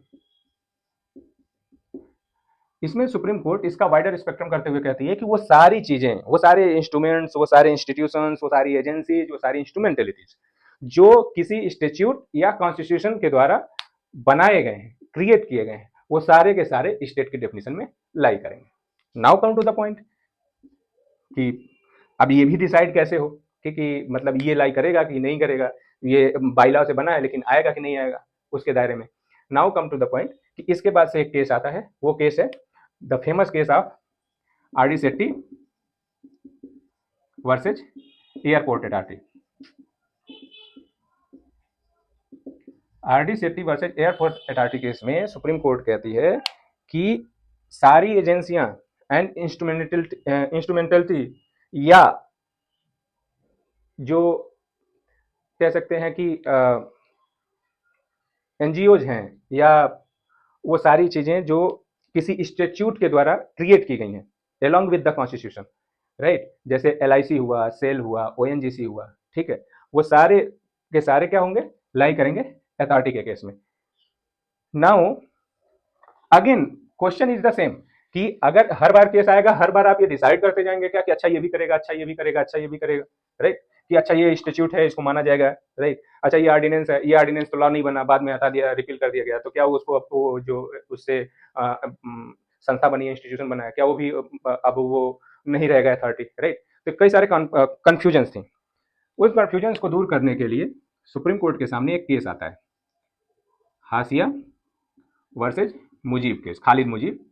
इसमें सुप्रीम कोर्ट इसका वाइडर स्पेक्ट्रम करते हुए कहती है कि वो सारी चीजें, वो सारे इंस्ट्रूमेंट्स, वो सारे इंस्टीट्यूशंस, वो सारी एजेंसीज, वो सारी इंस्ट्रूमेंटेलिटीज जो किसी स्टेट्यूट या कॉन्स्टिट्यूशन के द्वारा बनाए गए हैं, क्रिएट किए गए हैं, वो सारे के सारे स्टेट की डेफिनेशन में लाई करेंगे। Now come to the point कि अब ये भी डिसाइड कैसे हो कि मतलब ये लाई करेगा कि नहीं करेगा, ये बाइलॉ से बना है लेकिन आएगा कि नहीं आएगा उसके दायरे में। Now come to the point कि इसके बाद से एक केस आता है, वो केस है the famous case of R D Shetty versus airport authority. R D Shetty versus airport authority case में सुप्रीम कोर्ट कहती है कि सारी एजेंसियां एंड इंस्ट्रूमेंटलिटी या जो कह सकते हैं कि एनजीओज हैं या वो सारी चीजें जो किसी स्टेट्यूट के द्वारा क्रिएट की गई हैं along with the constitution, right. जैसे एलआईसी हुआ, सेल हुआ, ओएनजीसी हुआ, ठीक है, वो सारे के सारे क्या होंगे, लाई करेंगे अथॉरिटी के केस में। Now again question is the same कि अगर हर बार केस आएगा, हर बार आप ये डिसाइड करते जाएंगे क्या कि अच्छा ये भी करेगा, अच्छा ये भी करेगा, अच्छा ये भी करेगा, राइट? कि अच्छा ये इंस्टीट्यूट है, इसको माना जाएगा, राइट? अच्छा ये ऑर्डिनेंस है, ये ऑर्डिनेंस तो लॉ नहीं बना, बाद में हटा दिया, रिपील कर दिया गया, तो क्या उसको अब वो जो उससे संस्था बनी है, इंस्टीट्यूशन बना है, क्या वो भी अब वो नहीं रहेगा अथॉरिटी, राइट? तो कई सारे कंफ्यूजन थी। उस कंफ्यूजन को दूर करने के लिए सुप्रीम कोर्ट के सामने एक केस आता है, हाशिया वर्सेज मुजीब केस, खालिद मुजीब।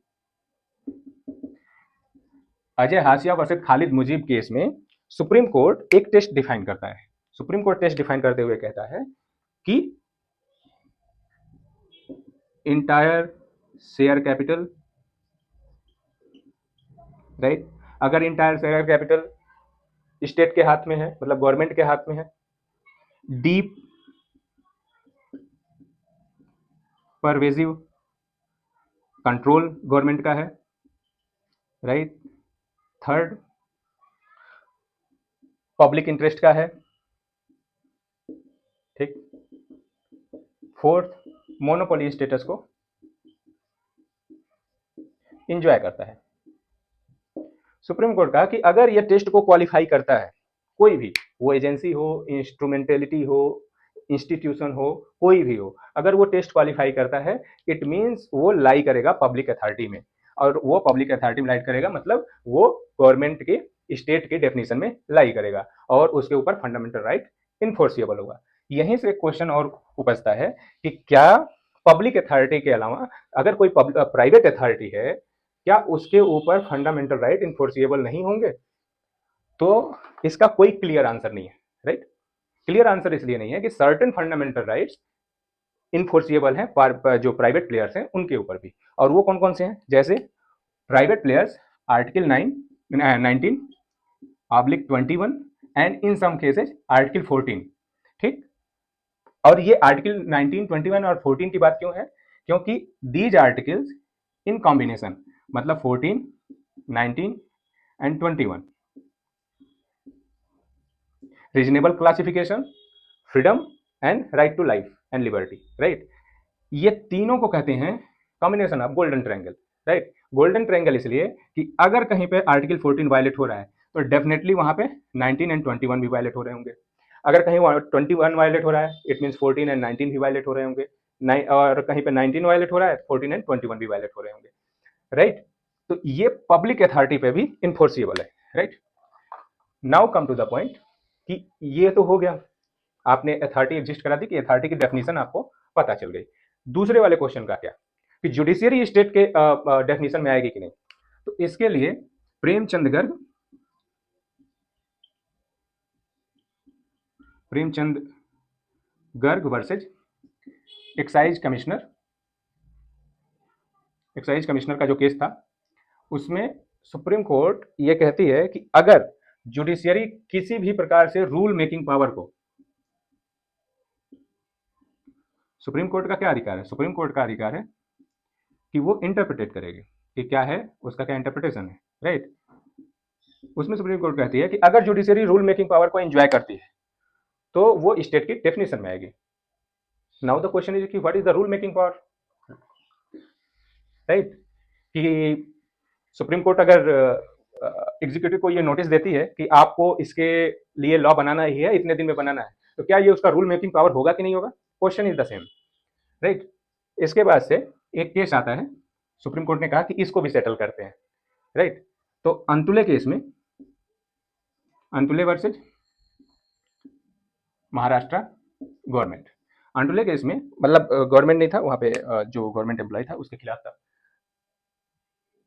अजय हाशिया वर्सेज खालिद मुजीब केस में सुप्रीम कोर्ट एक टेस्ट डिफाइन करता है। सुप्रीम कोर्ट टेस्ट डिफाइन करते हुए कहता है कि इंटायर शेयर कैपिटल, राइट? अगर इंटायर शेयर कैपिटल स्टेट के हाथ में है, मतलब गवर्नमेंट के हाथ में है, डीप परवेजिव कंट्रोल गवर्नमेंट का है, राइट? थर्ड पब्लिक इंटरेस्ट का है, ठीक? फोर्थ मोनोपोली स्टेटस को इंजॉय करता है। सुप्रीम कोर्ट कहा कि अगर ये टेस्ट को क्वालिफाई करता है, कोई भी, वो एजेंसी हो, इंस्ट्रूमेंटेलिटी हो, इंस्टीट्यूशन हो, कोई भी हो, अगर वो टेस्ट क्वालिफाई करता है, इट मीन्स वो लाई करेगा पब्लिक अथॉरिटी में, और वो पब्लिक अथॉरिटी में लाई करेगा मतलब वो गवर्नमेंट के स्टेट के डेफिनेशन में लाई करेगा और उसके ऊपर फंडामेंटल राइट इन्फोर्सिएबल होगा। यहीं से क्वेश्चन और उपजता है कि क्या पब्लिक अथॉरिटी के अलावा अगर कोई प्राइवेट अथॉरिटी है, क्या उसके ऊपर फंडामेंटल राइट इन्फोर्सिएबल नहीं होंगे? तो इसका कोई क्लियर आंसर नहीं है, राइट? क्लियर आंसर इसलिए नहीं है कि सर्टेन फंडामेंटल राइट्स इन्फोर्सिएबल हैं जो प्राइवेट प्लेयर्स हैं उनके ऊपर भी, और वो कौन कौन से हैं? जैसे private players article 19/21 and in some cases article 14, ठीक? और ये आर्टिकल 19, 21 और 14 की बात क्यों है? क्योंकि दीज आर्टिकल्स इन कॉम्बिनेशन, मतलब 14, 19 and 21, reasonable classification, freedom and right to life and liberty, right? ये तीनों को कहते हैं combination of golden triangle, right? Golden triangle इसलिए कि अगर कहीं पे आर्टिकल 14 वायलेट हो रहा है तो डेफिनेटली वहां पे 19 एंड 21 भी वायलेट हो रहे होंगे। अगर कहीं 21 वायलेट हो रहा है, इट मीन 14 एंड 19 भी वायलेट हो रहे होंगे, और कहीं पे 19 वायलेट हो रहा है, 14 एंड 21 भी वायलेट हो रहे होंगे, राइट? तो ये पब्लिक अथॉरिटी पे भी इन्फोर्सिएबल है, right? Now come to the point कि ये तो हो गया, आपने अथॉरिटी एग्जिस्ट करा दी कि अथॉरिटी की डेफिनेशन आपको पता चल गई। दूसरे वाले क्वेश्चन का क्या कि जुडिशियरी स्टेट के डेफिनेशन में आएगी कि नहीं? तो इसके लिए Premchand Garg versus excise commissioner का जो केस था, उसमें सुप्रीम कोर्ट ये कहती है कि अगर जुडिशियरी किसी भी प्रकार से रूल मेकिंग पावर को, सुप्रीम कोर्ट का क्या अधिकार है? सुप्रीम कोर्ट का अधिकार है कि वो इंटरप्रिटेट करेगी कि क्या है, उसका क्या इंटरप्रिटेशन है, राइट? उसमें सुप्रीम कोर्ट कहती है कि अगर जुडिशियरी रूल मेकिंग पावर को एंजॉय करती है तो वो स्टेट की डेफिनेशन में आएगी। नाउ द क्वेश्चन इज कि what is the rule making power, right? कि सुप्रीम कोर्ट अगर एग्जीक्यूटिव को ये नोटिस देती है कि आपको इसके लिए लॉ बनाना ही है, इतने दिन में बनाना है, तो क्या ये उसका रूल मेकिंग पावर होगा कि नहीं होगा? Question is the same, right? इसके बाद से एक केस आता है, सुप्रीम कोर्ट ने कहा कि इसको भी सेटल करते हैं, राइट? तो अंतुले केस में, Antule versus Maharashtra government, Antule case में मतलब गवर्नमेंट नहीं था वहां पे, जो गवर्नमेंट एम्प्लॉय था उसके खिलाफ था।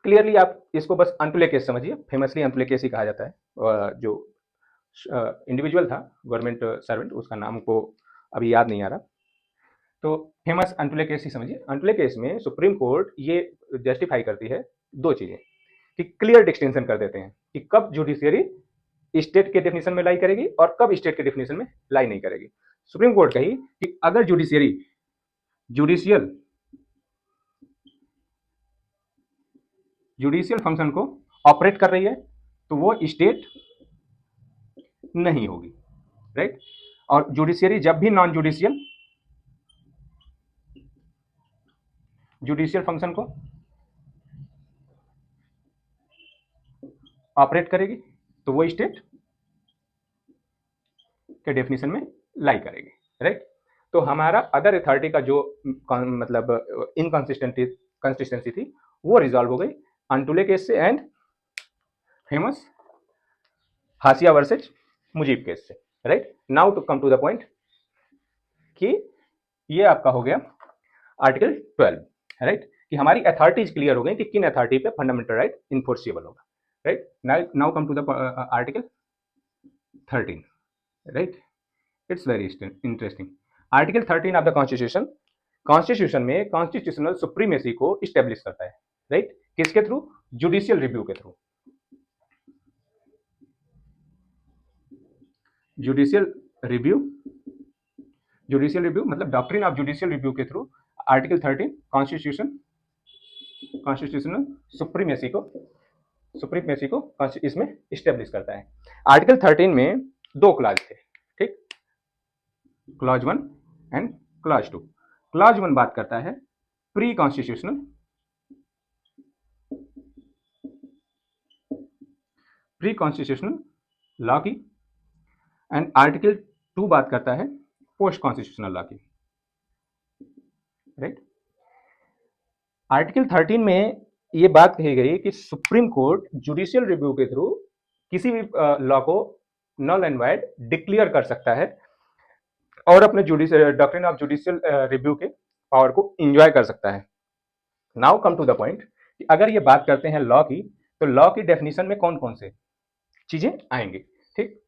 क्लियरली आप इसको बस अंतुले केस समझिए, फेमसली अंतुले केस ही कहा जाता है। जो इंडिविजुअल था गवर्नमेंट सर्वेंट, उसका नाम को अभी याद नहीं आ रहा, तो फेमस अंतुले केस ही समझिए। अंतुले केस में सुप्रीम कोर्ट ये जस्टिफाई करती है दो चीजें, कि क्लियर डिस्टिंक्शन कर देते हैं कि कब जुडिशियरी स्टेट के डेफिनेशन में लाई करेगी और कब स्टेट के डेफिनेशन में लाई नहीं करेगी। सुप्रीम कोर्ट कही कि अगर जुडिशियरी जुडिशियल फंक्शन को ऑपरेट कर रही है तो वो स्टेट नहीं होगी, राइट? और जुडिशियरी जब भी नॉन जुडिशियल जुडिशियल फंक्शन को ऑपरेट करेगी, तो वो स्टेट के डेफिनेशन में लाई करेगी, राइट। तो हमारा अदर अथॉरिटी का जो मतलब इनकंसिस्टेंसी थी वो रिजॉल्व हो गई अंटुले केस से and famous Hasia versus Mujib case से, right. Now to come to the point कि ये आपका हो गया आर्टिकल 12, राइट, कि हमारी अथॉरिटीज क्लियर हो गई कि किन अथॉरिटी पे फंडामेंटल राइट इन्फोर्सिबल होगा, right. Now come to the article 13, right. It's very interesting. Article 13 of the constitution में कॉन्स्टिट्यूशनल सुप्रीमेसी को इस्टेब्लिश करता है, राइट। किसके थ्रू? जुडिशियल रिव्यू के थ्रू। जुडिशियल रिव्यू मतलब डॉक्ट्रिन ऑफ जुडिशियल रिव्यू के थ्रू आर्टिकल 13 कॉन्स्टिट्यूशनल सुप्रीमेसी को इसमें इस्टेब्लिश करता है। आर्टिकल 13 में दो क्लॉज थे, ठीक, क्लॉज 1 एंड क्लॉज 2। क्लॉज 1 बात करता है प्री कॉन्स्टिट्यूशनल लॉ की एंड आर्टिकल 2 बात करता है पोस्ट कॉन्स्टिट्यूशनल लॉ की, राइट। आर्टिकल 13 में ये बात कही गई कि सुप्रीम कोर्ट जुडिशियल रिव्यू के थ्रू किसी भी लॉ को नल एंड वाइड डिक्लेयर कर सकता है और अपने डॉक्ट्रिन ऑफ जुडिशियल रिव्यू के पावर को एंजॉय कर सकता है। Now come to the point कि अगर ये बात करते हैं लॉ की, तो लॉ की डेफिनेशन में कौन कौन से चीजें आएंगी, ठीक।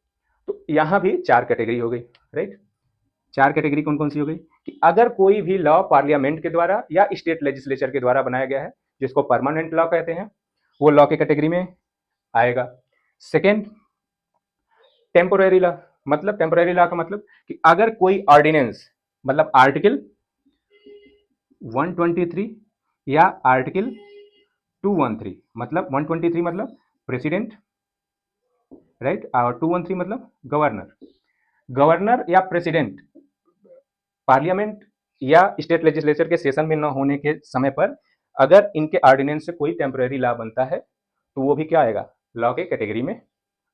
तो यहां भी 4 कैटेगरी हो गई, राइट। 4 कैटेगरी कौन कौन सी हो गई कि अगर कोई भी लॉ पार्लियामेंट के द्वारा या स्टेट लेजिस्लेचर के द्वारा बनाया गया है, जिसको परमानेंट लॉ कहते हैं, वो लॉ के कैटेगरी में आएगा। सेकेंड, टेम्पोररी लॉ, मतलब टेम्पोररी लॉ का मतलब कि अगर कोई ऑर्डिनेंस मतलब आर्टिकल 123 या आर्टिकल 213, मतलब 123 मतलब प्रेसिडेंट, राइट, और 213 मतलब गवर्नर या प्रेसिडेंट पार्लियामेंट या स्टेट लेजिस्लेचर के सेशन में न होने के समय पर अगर इनके ऑर्डिनेंस से कोई टेम्पररी लॉ बनता है तो वो भी क्या आएगा? लॉ के कैटेगरी में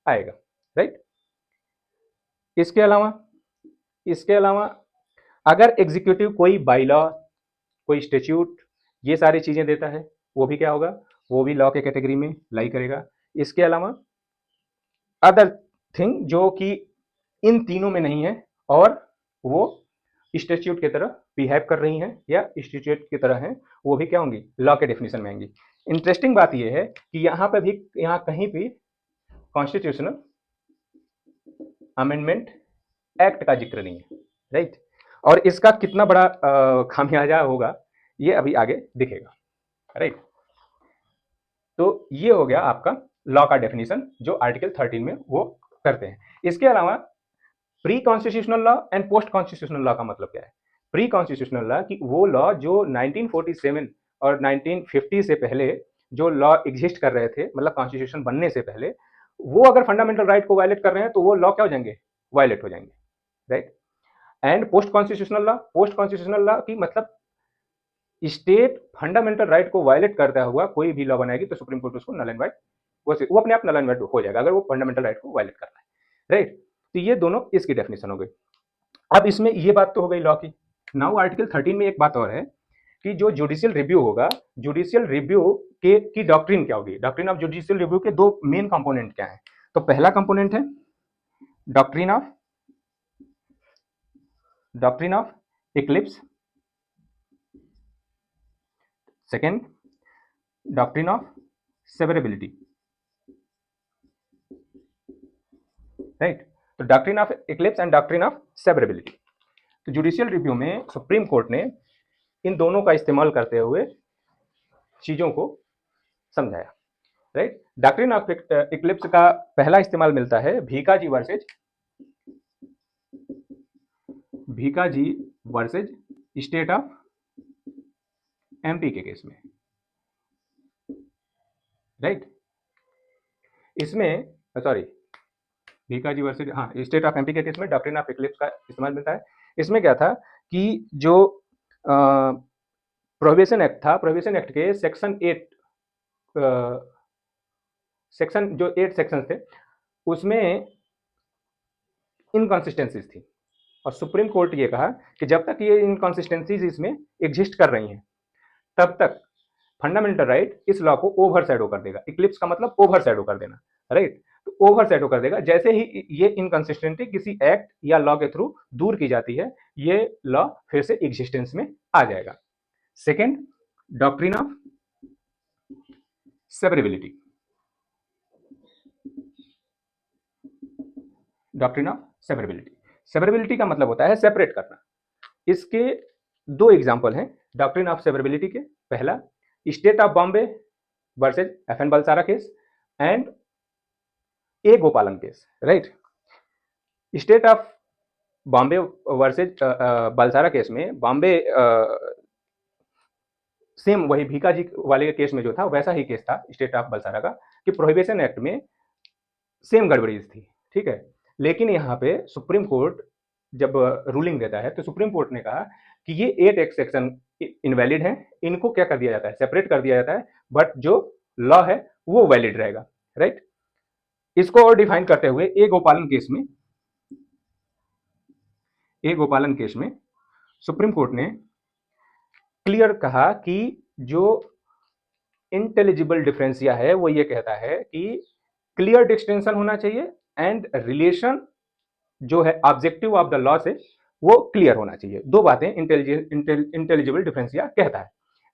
आएगा, राइट। इसके अलावा अगर एग्जीक्यूटिव कोई बाई लॉ, कोई स्टेच्यूट, ये सारी चीजें देता है, वो भी क्या होगा? वो भी लॉ के कैटेगरी में लाई करेगा। इसके अलावा अदर थिंग जो कि इन तीनों में नहीं है और वो स्टेच्यूट की तरह बिहेव कर रही हैं या स्टेच्यूट की तरह हैं, वो भी क्या होंगी? लॉ के डेफिनेशन में आएंगी। इंटरेस्टिंग बात ये है कि यहाँ पे भी, यहाँ कहीं भी कॉन्स्टिट्यूशनल अमेंडमेंट एक्ट का जिक्र नहीं है, राइट। और इसका कितना बड़ा खामियाजा होगा ये अभी आगे दिखेगा, राइट। तो ये हो गया आपका लॉ का डेफिनेशन जो आर्टिकल 13 में वो करते हैं। इसके अलावा pre constitutional law and post constitutional law का मतलब क्या है? प्री कॉन्स्टिट्यूशनल लॉ कि वो लॉ जो 1947 और 1950 से पहले जो लॉ एग्जिस्ट कर रहे थे, मतलब कॉन्स्टिट्यूशन बनने से पहले, वो अगर फंडामेंटल राइट को वायलेट कर रहे हैं तो वो लॉ क्या हो जाएंगे? वायलेट हो जाएंगे, right. And post constitutional law की मतलब स्टेट फंडामेंटल राइट को वायलेट करता हुआ कोई भी लॉ बनाएगी तो सुप्रीम कोर्ट उसको नल एंड वाइड, वो अपने आप नल एंड वाइड हो जाएगा अगर वो फंडामेंटल राइट को वायलेट कर रहा है, राइट। तो ये दोनों इसकी डेफिनेशन हो गई। अब इसमें ये बात तो हो गई लॉ की। नाउ आर्टिकल 13 में एक बात और है कि जो जुडिशियल रिव्यू होगा, जुडिशियल रिव्यू के की डॉक्ट्रिन क्या होगी? डॉक्ट्रिन ऑफ जुडिशियल रिव्यू के दो मेन कंपोनेंट क्या है? तो पहला कंपोनेंट है doctrine of eclipse, second doctrine of severability, right. तो doctrine of eclipse and doctrine of severability, तो जुडिशियल रिव्यू में सुप्रीम कोर्ट ने इन दोनों का इस्तेमाल करते हुए चीजों को समझाया, राइट। डॉक्ट्रिन ऑफ इक्लिप्स का पहला इस्तेमाल मिलता है Bhikaji versus state of MP के केस में, राइट। इसमें Bhikaji versus state of MP के केस में डॉक्ट्रिन ऑफ इक्लिप्स का इस्तेमाल मिलता है। इसमें क्या था कि जो प्रोहिबिशन एक्ट था, प्रोहिबिशन एक्ट के सेक्शन 8 सेक्शन जो 8 सेक्शन थे उसमें इनकॉन्सिस्टेंसीज थी और सुप्रीम कोर्ट ये कहा कि जब तक ये इनकॉन्सिस्टेंसीज इसमें एग्जिस्ट कर रही हैं तब तक फंडामेंटल राइट इस लॉ को ओवर शैडो कर देगा। इक्लिप्स का मतलब ओवर शैडो कर देना, राइट। तो ओवर शैडो कर देगा जैसे ही ये इनकंसिस्टेंसी किसी एक्ट या लॉ के थ्रू दूर की जाती है, ये लॉ फिर से एग्जिस्टेंस में आ जाएगा। Second, doctrine of severability. Doctrine of severability, severability का मतलब होता है सेपरेट करना। इसके दो एग्जाम्पल हैं डॉक्ट्रिन ऑफ सेवरेबिलिटी के। पहला, state of Bombay versus FN Balsara case and A Gopalan case, right. State of Bombay versus Balsara case में बॉम्बे सेम वही भीका जी वाले केस में जो था वैसा ही केस था स्टेट ऑफ बलसारा का कि प्रोहिबिशन एक्ट में सेम गड़बड़ीज थी, ठीक है। लेकिन यहाँ पे सुप्रीम कोर्ट जब रूलिंग देता है तो सुप्रीम कोर्ट ने कहा कि ये 8 एक्ट सेक्शन इनवैलिड है, इनको क्या कर दिया जाता है, सेपरेट कर दिया जाता है, बट जो लॉ है वो वैलिड रहेगा, राइट। इसको और डिफाइन करते हुए ए गोपालन केस में सुप्रीम कोर्ट ने क्लियर कहा कि जो इंटेलिजिबल डिफरेंसिया है वो ये कहता है कि क्लियर डिस्टिंक्शन होना चाहिए एंड रिलेशन जो है ऑब्जेक्टिव ऑफ द लॉ से वो क्लियर होना चाहिए। दो बातें इंटेलिजिबल डिफरेंसिया कहता है,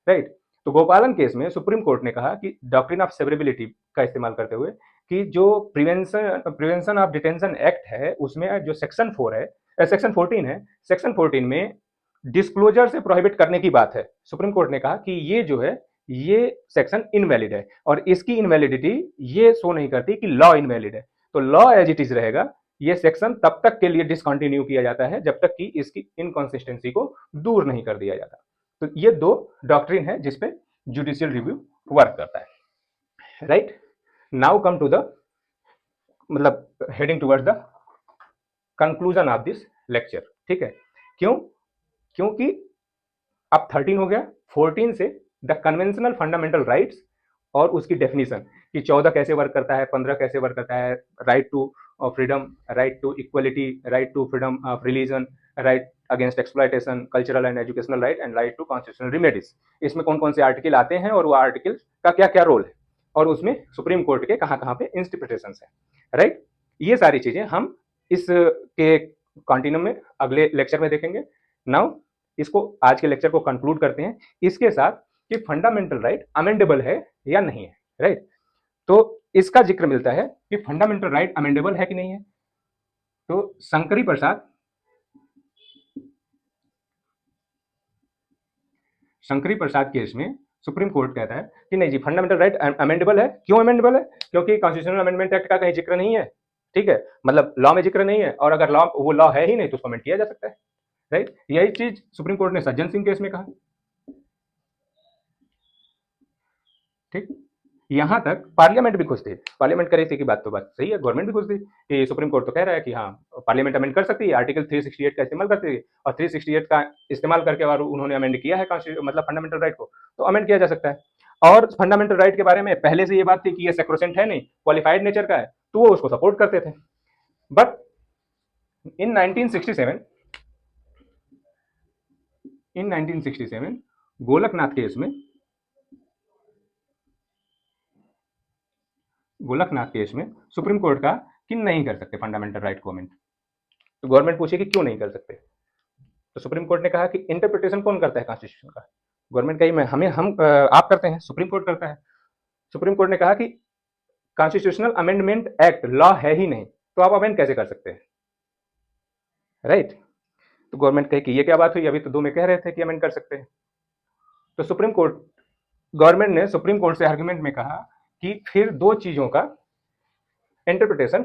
राइट। तो गोपालन केस में सुप्रीम कोर्ट ने कहा कि डॉक्ट्रिन ऑफ सेवरेबिलिटी का इस्तेमाल करते हुए कि जो प्रिवेंशन ऑफ डिटेंशन एक्ट है उसमें जो सेक्शन 4 है, सेक्शन 14 है, सेक्शन 14 में डिस्क्लोजर से प्रोहिबिट करने की बात है। सुप्रीम कोर्ट ने कहा कि ये जो है ये सेक्शन इनवैलिड है और इसकी इनवैलिडिटी ये शो नहीं करती कि लॉ इनवैलिड है। तो लॉ एज इट इज रहेगा, ये सेक्शन तब तक के लिए डिसकंटिन्यू किया जाता है जब तक कि इसकी इनकंसिस्टेंसी को दूर नहीं कर दिया जाता। तो ये दो डॉक्ट्रिन है जिसपे जुडिशियल रिव्यू वर्क करता है, right. Now come to the मतलब heading towards the conclusion of this lecture, ठीक है। क्योंकि अब 13 हो गया, 14 से द कन्वेंशनल फंडामेंटल राइट्स और उसकी डेफिनेशन कि 14 कैसे वर्क करता है, 15 कैसे वर्क करता है, right to freedom, right to equality, right to freedom of religion, right against exploitation, cultural and educational right and right to constitutional remedies. इसमें कौन कौन से आर्टिकल आते हैं और वो आर्टिकल का क्या क्या रोल है और उसमें सुप्रीम कोर्ट के कहाँ कहाँ पे इंटरप्रिटेशंस है, राइट। ये सारी चीजें हम इस के कॉन्टिन्यूम में अगले लेक्चर में देखेंगे। नाउ इसको आज के लेक्चर को कंक्लूड करते हैं इसके साथ कि फंडामेंटल राइट अमेंडेबल है या नहीं है, राइट। तो इसका जिक्र मिलता है कि फंडामेंटल राइट अमेंडेबल है कि नहीं है। तो शंकरी प्रसाद केस में सुप्रीम कोर्ट कहता है कि नहीं जी फंडामेंटल राइट अमेंडेबल है। क्यों अमेंडेबल है? क्योंकि कॉन्स्टिट्यूशनल अमेंडमेंट एक्ट का कहीं जिक्र नहीं है, ठीक है, मतलब लॉ में जिक्र नहीं है और अगर लॉ वो लॉ है ही नहीं तो उसको अमेंड किया जा सकता है, राइट। यही चीज सुप्रीम कोर्ट ने सज्जन सिंह केस में कहा, ठीक। यहां तक पार्लियामेंट भी खुश थी, पार्लियामेंट करी थी कि बात सही है, गवर्नमेंट भी खुश थी कि सुप्रीम कोर्ट तो कह रहा है कि हाँ पार्लियामेंट अमेंड कर सकती है, आर्टिकल 368 का इस्तेमाल करती है और 368 का इस्तेमाल करके और उन्होंने अमेंड किया है मतलब फंडामेंटल राइट को, तो अमेंड किया जा सकता है। और फंडामेंटल राइट के बारे में पहले से ये बात थी कि ये सेक्रोसेंट है नहीं, क्वालिफाइड नेचर का है, तो वो उसको सपोर्ट करते थे। बट इन 1967 गोलकनाथ केस में सुप्रीम कोर्ट का कि नहीं कर सकते फंडामेंटल राइट को अमेंड। तो गवर्नमेंट पूछे कि क्यों नहीं कर सकते, तो सुप्रीम कोर्ट ने कहा कि इंटरप्रिटेशन कौन करता है कॉन्स्टिट्यूशन का, गवर्नमेंट कही मैं हम आप करते हैं, सुप्रीम कोर्ट करता है। सुप्रीम कोर्ट ने कहा कि कॉन्स्टिट्यूशनल अमेंडमेंट एक्ट लॉ है ही नहीं तो आप अमेंड कैसे कर सकते हैं, राइट। तो गवर्नमेंट कहे कि ये क्या बात हुई, अभी तो 2 में कह रहे थे कि अमेंड कर सकते हैं। तो गवर्नमेंट ने सुप्रीम कोर्ट से आर्गुमेंट में कहा कि फिर 2 चीजों का इंटरप्रिटेशन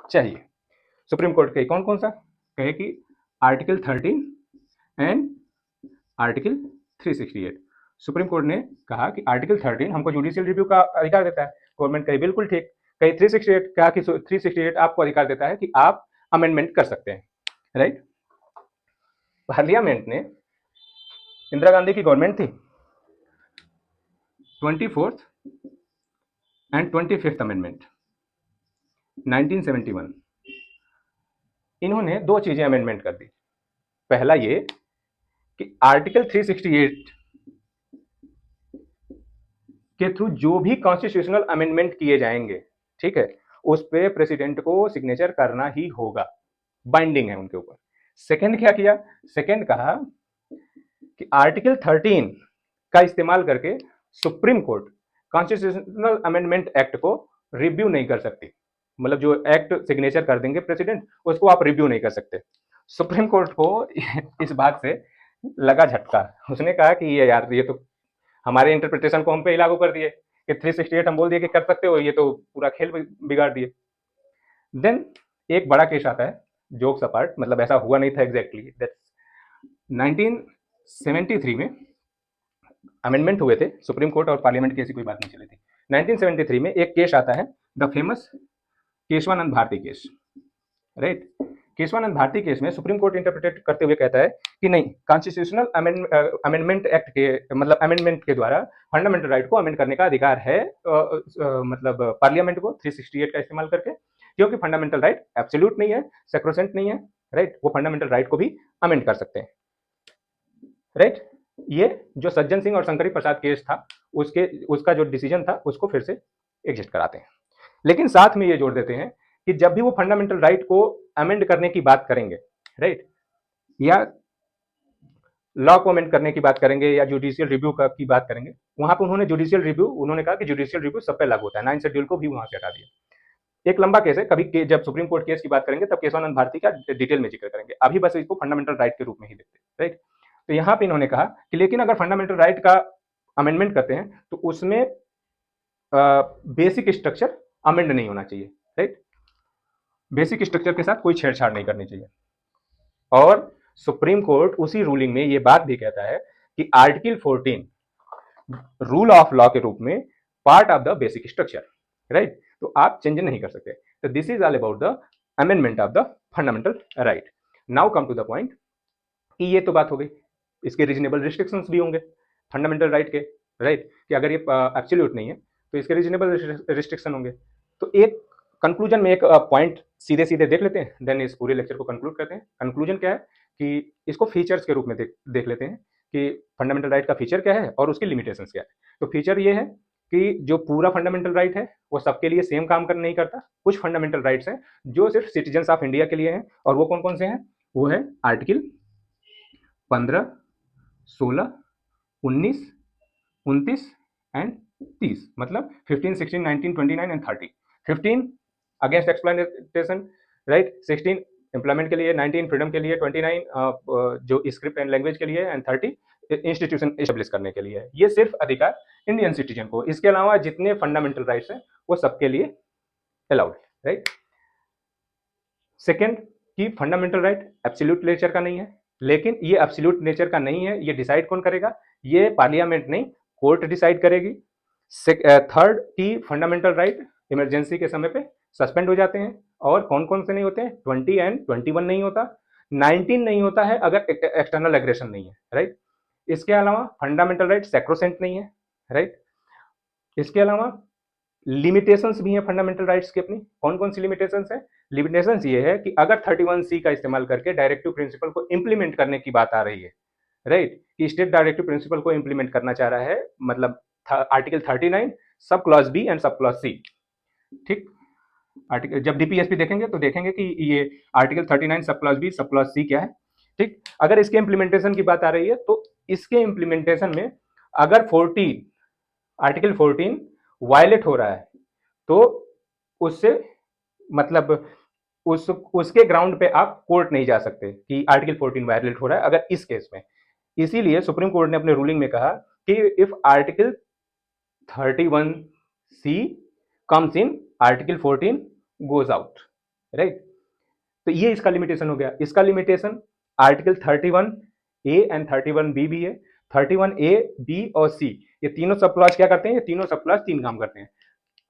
चाहिए। सुप्रीम कोर्ट कहे कौन कौन सा, कहे कि article 13 and article 368। Supreme court ने कहा कि आर्टिकल 13 हमको जुडिशियल रिव्यू का अधिकार देता है, गवर्नमेंट कही बिल्कुल ठीक। कही 368 कहा कि 368 आपको अधिकार देता है कि आप अमेंडमेंट कर सकते हैं, राइट। पार्लियामेंट ने इंदिरा गांधी की गवर्नमेंट थी, 24th एंड 25th अमेंडमेंट 1971, इन्होंने दो चीजें अमेंडमेंट कर दी। पहला ये कि आर्टिकल 368 के थ्रू जो भी कॉन्स्टिट्यूशनल अमेंडमेंट किए जाएंगे, ठीक है, उस पे प्रेसिडेंट को सिग्नेचर करना ही होगा, बाइंडिंग है उनके ऊपर। सेकंड क्या किया, सेकंड कहा कि आर्टिकल 13 का इस्तेमाल करके supreme court constitutional amendment act को रिव्यू नहीं कर सकती। मतलब जो एक्ट सिग्नेचर कर देंगे प्रेसिडेंट, उसको आप रिव्यू नहीं कर सकते। सुप्रीम कोर्ट को इस बात से लगा झटका, उसने कहा कि ये यार, ये तो हमारे इंटरप्रिटेशन को हम पे ही लागू कर दिए कि 368 हम बोल दिए कि कर सकते हो, ये तो पूरा खेल बिगाड़ दिए। देन एक बड़ा केस आता है, जोक्स अपार्ट, मतलब ऐसा हुआ नहीं था एग्जैक्टली, दैट्स 1973 में अमेंडमेंट हुए थे, सुप्रीम कोर्ट और पार्लियामेंट की ऐसी कोई बात नहीं चली थी। 1973 में एक केस आता है, the famous Kesavananda Bharati case, right. Kesavananda Bharati case में सुप्रीम कोर्ट इंटरप्रेट करते हुए कहता है कि नहीं, कॉन्स्टिट्यूशनल अमेंडमेंट एक्ट के मतलब अमेंडमेंट के द्वारा फंडामेंटल राइट को अमेंड करने का अधिकार है, मतलब पार्लियामेंट को 368 का इस्तेमाल करके, क्योंकि फंडामेंटल राइट एब्सोल्यूट नहीं है, सेक्रोसेंट नहीं है, राइट। वो फंडामेंटल राइट को भी अमेंड कर सकते हैं, राइट। ये जो सज्जन सिंह और शंकरी प्रसाद केस था, उसका जो डिसीजन था उसको फिर से एग्जिस्ट कराते हैं। लेकिन साथ में ये जोड़ देते हैं कि जब भी वो फंडामेंटल राइट को अमेंड करने की बात करेंगे, राइट, या लॉ को अमेंड करने की बात करेंगे या जुडिशियल रिव्यू की बात करेंगे, वहां पर उन्होंने जुडिशियल रिव्यू, उन्होंने कहा कि जुडिशियल रिव्यू सब पे लागू होता है, 9 शेड्यूल को भी वहां से हटा दिया। एक लंबा केस है, कभी जब सुप्रीम कोर्ट केस की बात करेंगे तब केशवानंद भारती का डिटेल में जिक्र करेंगे, अभी बस इसको फंडामेंटल राइट के रूप में ही देखते हैं, राइट। तो यहाँ पे इन्होंने कहा कि लेकिन अगर फंडामेंटल राइट का अमेंडमेंट करते हैं तो उसमें बेसिक स्ट्रक्चर अमेंड नहीं होना चाहिए, राइट। बेसिक स्ट्रक्चर के साथ कोई छेड़छाड़ नहीं करनी चाहिए। और सुप्रीम कोर्ट उसी रूलिंग में ये बात भी कहता है कि आर्टिकल 14 रूल ऑफ लॉ के रूप में part of the basic structure, right. तो आप चेंज नहीं कर सकते। तो this is all about the amendment of the fundamental right. Now come to the point कि ये तो बात हो गई, इसके रीजनेबल रिस्ट्रिक्शंस भी होंगे फंडामेंटल राइट के, राइट, कि अगर ये एब्सोल्यूट नहीं है तो इसके रीजनेबल रिस्ट्रिक्शन होंगे। तो एक कंक्लूजन में एक पॉइंट सीधे सीधे देख लेते हैं, देन इस पूरे लेक्चर को कंक्लूड करते हैं। कंक्लूजन क्या है कि इसको फीचर्स के रूप में देख लेते हैं कि फंडामेंटल राइट का फीचर क्या है और उसकी लिमिटेशंस क्या है। तो फीचर ये है कि जो पूरा फंडामेंटल राइट है वो सबके लिए सेम काम कर नहीं करता। कुछ फंडामेंटल राइट्स हैं जो सिर्फ सिटीजन्स ऑफ इंडिया के लिए हैं, और वो कौन कौन से हैं? वो है आर्टिकल 15, 16, 19, 29 एंड 30, मतलब 15, 16, 19, 29 and 30। 15 against exploitation, right, 16 employment के लिए, 19 फ्रीडम के लिए, 29 जो स्क्रिप्ट एंड लैंग्वेज के लिए, एंड 30 इंस्टीट्यूशन एस्टेब्लिश करने के लिए। ये सिर्फ अधिकार इंडियन सिटीजन को, इसके अलावा जितने फंडामेंटल राइट्स हैं वो सबके लिए अलाउड है, राइट। सेकेंड कि फंडामेंटल राइट एब्सोल्यूट नेचर का नहीं है, लेकिन ये एब्सोल्यूट नेचर का नहीं है, ये डिसाइड कौन करेगा? ये पार्लियामेंट नहीं, कोर्ट डिसाइड करेगी। थर्ड कि फंडामेंटल राइट इमरजेंसी के समय पे सस्पेंड हो जाते हैं, और कौन कौन से नहीं होते हैं? 20 एंड 21 नहीं होता, 19 नहीं होता है अगर एक्सटर्नल एग्रेशन नहीं है, राइट। इसके अलावा फंडामेंटल राइट सैक्रोसेंट नहीं है, राइट। इसके अलावा लिमिटेशंस भी हैं फंडामेंटल राइट्स की अपनी। कौन कौन सी लिमिटेशंस है? लिमिटेशंस ये है कि अगर 31C का इस्तेमाल करके डायरेक्टिव प्रिंसिपल को इंप्लीमेंट करने की बात आ रही है, राइट, कि स्टेट डायरेक्टिव प्रिंसिपल को इंप्लीमेंट करना चाह रहा है, मतलब article 39 sub clause B and sub clause C, ठीक। आर्टिकल जब डीपीएसपी देखेंगे तो देखेंगे कि ये article 39 sub clause B sub clause C क्या है, ठीक। अगर इसके इंप्लीमेंटेशन की बात आ रही है तो इसके इंप्लीमेंटेशन में अगर 14 आर्टिकल 14 वायलेट हो रहा है तो उससे मतलब उसके ग्राउंड पे आप कोर्ट नहीं जा सकते कि आर्टिकल 14 वायलेट हो रहा है अगर इस केस में। इसीलिए सुप्रीम कोर्ट ने अपने रूलिंग में कहा कि if article 31C comes in, article 14 goes out, right. तो ये इसका लिमिटेशन हो गया। इसका limitation article 31A and 31B भी है। 31A, B और C ये तीनों सब क्लॉज क्या करते हैं? ये तीनों सब क्लॉज तीन काम करते हैं।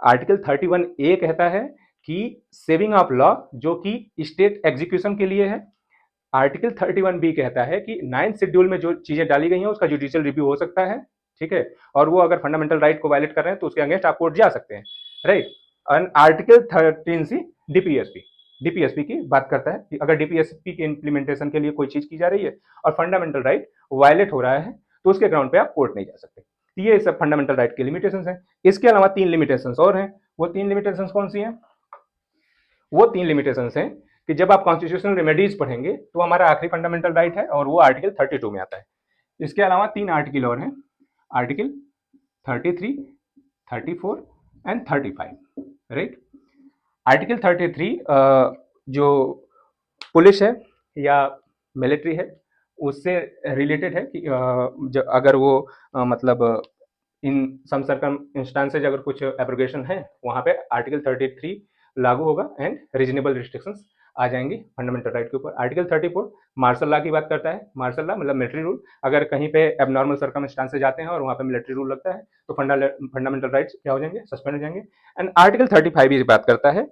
आर्टिकल 31A कहता है कि सेविंग ऑफ लॉ, जो कि स्टेट एग्जीक्यूशन के लिए है, आर्टिकल 31 बी कहता है कि 9th शेड्यूल में जो चीजें डाली गई हैं उसका जुडिशियल रिव्यू हो सकता है, ठीक है, और वो अगर फंडामेंटल राइट को वायलेट कर रहे हैं तो उसके अगेंस्ट आप कोर्ट जा सकते हैं, right. And article 13 C DPSP, DPSP की बात करता है कि अगर डीपीएसपी के इम्प्लीमेंटेशन के लिए कोई चीज की जा रही है और फंडामेंटल राइट वायलेट हो रहा है तो उसके ग्राउंड पे आप कोर्ट नहीं जा सकते। ये सब फंडामेंटल राइट के लिमिटेशंस हैं। इसके अलावा 3 लिमिटेशंस और हैं। वो 3 लिमिटेशंस कौन सी हैं? वो 3 लिमिटेशंस हैं कि जब आप कॉन्स्टिट्यूशनल रेमेडीज पढ़ेंगे तो हमारा आखिरी फंडामेंटल राइट है और वो आर्टिकल 32 में आता है। इसके अलावा 3 आर्टिकल और हैं, आर्टिकल 33, 34 एंड 35, राइट। आर्टिकल 33 जो पुलिस है या मिलिट्री है उससे रिलेटेड है कि अगर वो मतलब इन सम सर्कम इंस्टांसेज अगर कुछ एब्रोगेशन है वहाँ पे आर्टिकल 33 लागू होगा एंड रीजनेबल रिस्ट्रिक्शंस आ जाएंगी फंडामेंटल राइट के ऊपर। आर्टिकल 34 मार्शल लॉ की बात करता है। मार्शल लॉ मतलब मिलिट्री रूल। अगर कहीं पे एबनॉर्मल सर्कमस्टांसेज आते हैं और वहाँ पे मिलिट्री रूल लगता है तो फंडामेंटल राइट्स क्या हो जाएंगे? सस्पेंड हो जाएंगे। एंड आर्टिकल 35 ये बात करता है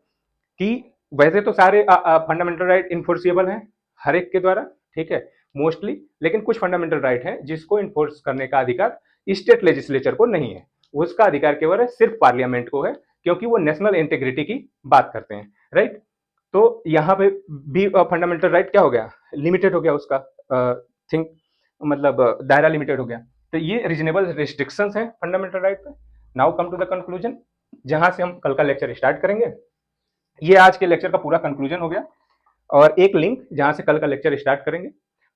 कि वैसे तो सारे फंडामेंटल राइट इन्फोर्सिएबल हैं हर एक के द्वारा, ठीक है, मोस्टली, लेकिन कुछ फंडामेंटल राइट हैं जिसको इन्फोर्स करने का अधिकार स्टेट लेजिस्लेचर को नहीं है। उसका अधिकार केवल है सिर्फ पार्लियामेंट को है, क्योंकि वो नेशनल इंटीग्रिटी की बात करते हैं, राइट। तो यहाँ पे भी फंडामेंटल राइट क्या हो गया? लिमिटेड हो गया उसका थिंक, मतलब दायरा लिमिटेड हो गया। तो ये रीजनेबल रिस्ट्रिक्शंस हैं फंडामेंटल राइट पे। Now come to the conclusion, जहां से हम कल का लेक्चर स्टार्ट करेंगे। ये आज के लेक्चर का पूरा कंक्लूजन हो गया। और एक लिंक जहां से कल का लेक्चर स्टार्ट करेंगे,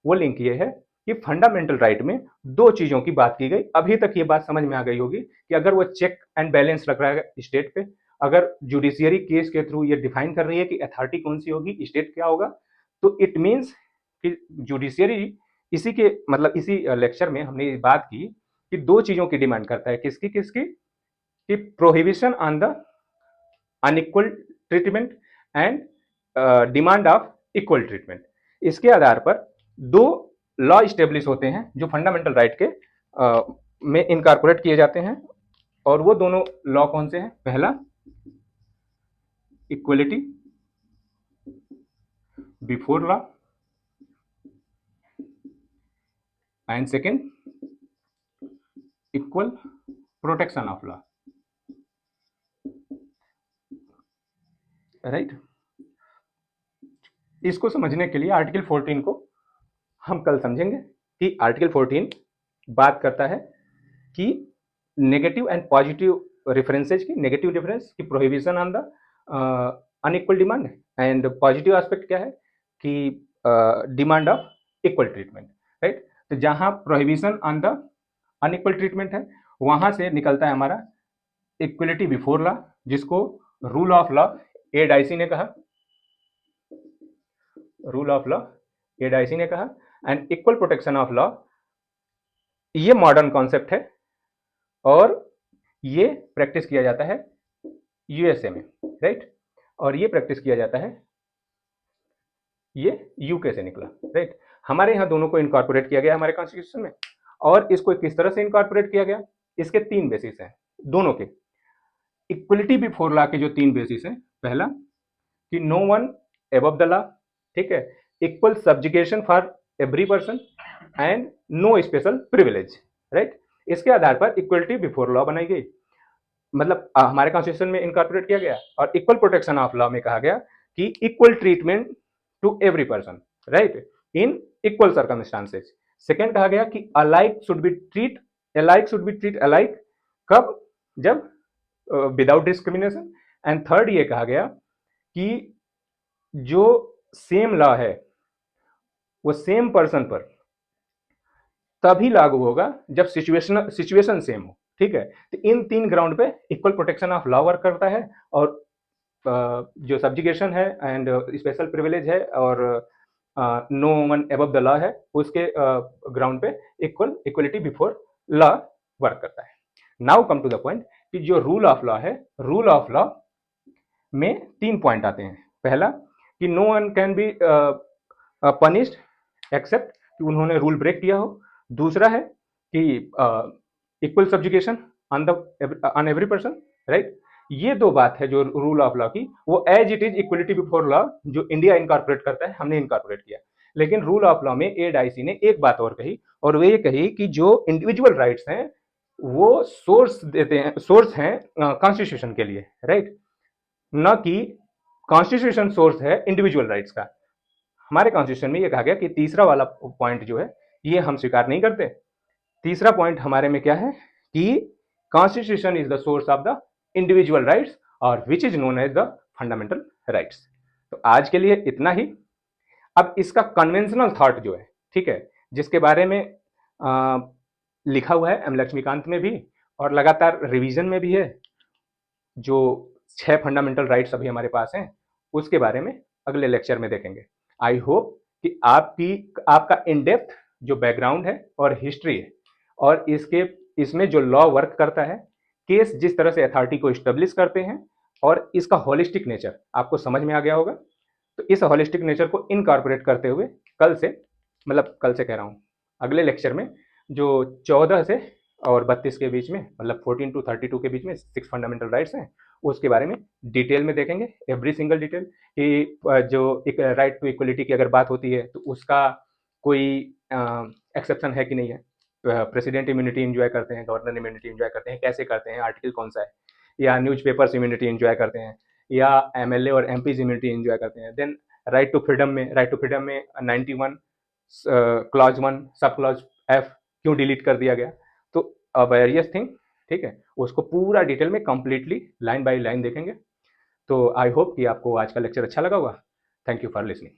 वो लिंक ये है कि फंडामेंटल राइट में 2 चीजों की बात की गई। अभी तक ये बात समझ में आ गई होगी कि अगर वो चेक एंड बैलेंस रख रहा है स्टेट पे, अगर जुडिशियरी केस के थ्रू ये डिफाइन कर रही है कि अथॉरिटी कौन सी होगी, स्टेट क्या होगा, तो इट मीन्स कि जुडिशियरी इसी के मतलब इसी लेक्चर में हमने ये बात की कि 2 चीजों की डिमांड करता है। किसकी किसकी? कि prohibition on the unequal treatment and demand of equal treatment. इसके आधार पर 2 लॉ स्टेब्लिश होते हैं जो फंडामेंटल राइट के में इनकॉर्पोरेट किए जाते हैं। और वो दोनों लॉ कौन से हैं? पहला equality before law and second equal protection of law, right. इसको समझने के लिए आर्टिकल 14 को हम कल समझेंगे कि आर्टिकल 14 बात करता है कि नेगेटिव एंड पॉजिटिव रेफरेंसेज की, नेगेटिव रेफरेंस की prohibition on the unequal demand and positive aspect क्या है कि demand of equal treatment, right. तो जहां prohibition on the unequal treatment है वहां से निकलता है हमारा इक्वलिटी बिफोर लॉ, जिसको rule of law A dicey ने कहा, rule of law A dicey ने कहा। And equal protection of law ये मॉडर्न कॉन्सेप्ट है और ये प्रैक्टिस किया जाता है यूएसए में, राइट। और ये प्रैक्टिस किया जाता है, ये यूके से निकला, राइट। हमारे यहाँ दोनों को इनकॉर्पोरेट किया गया हमारे कॉन्स्टिट्यूशन में। और इसको किस तरह से इनकॉर्पोरेट किया गया? इसके 3 बेसिस हैं दोनों के। इक्वलिटी बिफोर लॉ के जो 3 बेसिस हैं, पहला कि no one above the law, ठीक है, equal subjugation for every person and no special privilege, right. इसके आधार पर इक्वलिटी बिफोर लॉ बनाई गई, मतलब हमारे कॉन्स्टिट्यूशन में इनकॉर्पोरेट किया गया। और इक्वल प्रोटेक्शन ऑफ लॉ में कहा गया कि equal treatment to every person, right, in equal circumstances. Second कहा गया कि alike should be treat alike, कब? जब विदाउट डिस्क्रिमिनेशन। एंड थर्ड ये कहा गया कि जो सेम लॉ है वो सेम पर्सन पर तभी लागू होगा जब सिचुएशन सेम हो, ठीक है। तो इन 3 ग्राउंड पे equal protection of law work करता है। और जो सब्जुगेशन है एंड स्पेशल प्रिविलेज है और no one above the law है, उसके ग्राउंड पे इक्वलिटी बिफोर लॉ वर्क करता है। Now come to the point कि जो रूल ऑफ लॉ है, रूल ऑफ लॉ में 3 पॉइंट आते हैं। पहला कि no one can be punished except कि उन्होंने रूल ब्रेक किया हो। दूसरा है कि equal subjugation on every person, right. ये 2 बात है जो रूल ऑफ लॉ की, वो as it is equality before law जो इंडिया इनकॉर्पोरेट करता है, हमने इनकॉर्पोरेट किया। लेकिन रूल ऑफ लॉ में एडाईसी ने एक बात और कही, और वो ये कही कि जो इंडिविजुअल राइट्स हैं वो सोर्स हैं कॉन्स्टिट्यूशन के लिए, राइट, न कि कॉन्स्टिट्यूशन सोर्स है इंडिविजुअल राइट्स का। हमारे कॉन्स्टिट्यूशन में ये कहा गया कि तीसरा वाला पॉइंट जो है ये हम स्वीकार नहीं करते। तीसरा पॉइंट हमारे में क्या है कि constitution is the source of the individual rights और which is known as the fundamental rights. तो आज के लिए इतना ही। अब इसका कन्वेंशनल थॉट जो है, ठीक है, जिसके बारे में लिखा हुआ है एम लक्ष्मीकांत में भी और लगातार रिवीजन में भी है, जो 6 फंडामेंटल राइट्स अभी हमारे पास हैं, उसके बारे में अगले लेक्चर में देखेंगे। आई होप कि आपका इन डेप्थ जो बैकग्राउंड है और हिस्ट्री है और इसमें जो लॉ वर्क करता है, केस जिस तरह से अथॉरिटी को स्टेब्लिश करते हैं और इसका होलिस्टिक नेचर आपको समझ में आ गया होगा। तो इस होलिस्टिक नेचर को इनकॉर्पोरेट करते हुए कल से कह रहा हूँ, अगले लेक्चर में जो 14 से और 32 के बीच में, मतलब 14 टू 32 के बीच में 6 फंडामेंटल राइट्स हैं, उसके बारे में डिटेल में देखेंगे, एवरी सिंगल डिटेल, कि जो एक राइट टू इक्वलिटी की अगर बात होती है तो उसका कोई एक्सेप्शन है कि नहीं है। प्रेसिडेंट इम्यूनिटी एंजॉय करते हैं, गवर्नर इम्यूनिटी एंजॉय करते हैं, कैसे करते हैं, आर्टिकल कौन सा है, या न्यूज़पेपर्स इम्यूनिटी एंजॉय करते हैं, या एमएलए और एमपीज इम्यूनिटी एंजॉय करते हैं। देन राइट टू फ्रीडम में 91 क्लॉज 1 सब क्लॉज एफ क्यों डिलीट कर दिया गया, तो वेरियस थिंग, ठीक है, उसको पूरा डिटेल में कंप्लीटली लाइन बाय लाइन देखेंगे। तो आई होप कि आपको आज का लेक्चर अच्छा लगा होगा। Thank you for listening.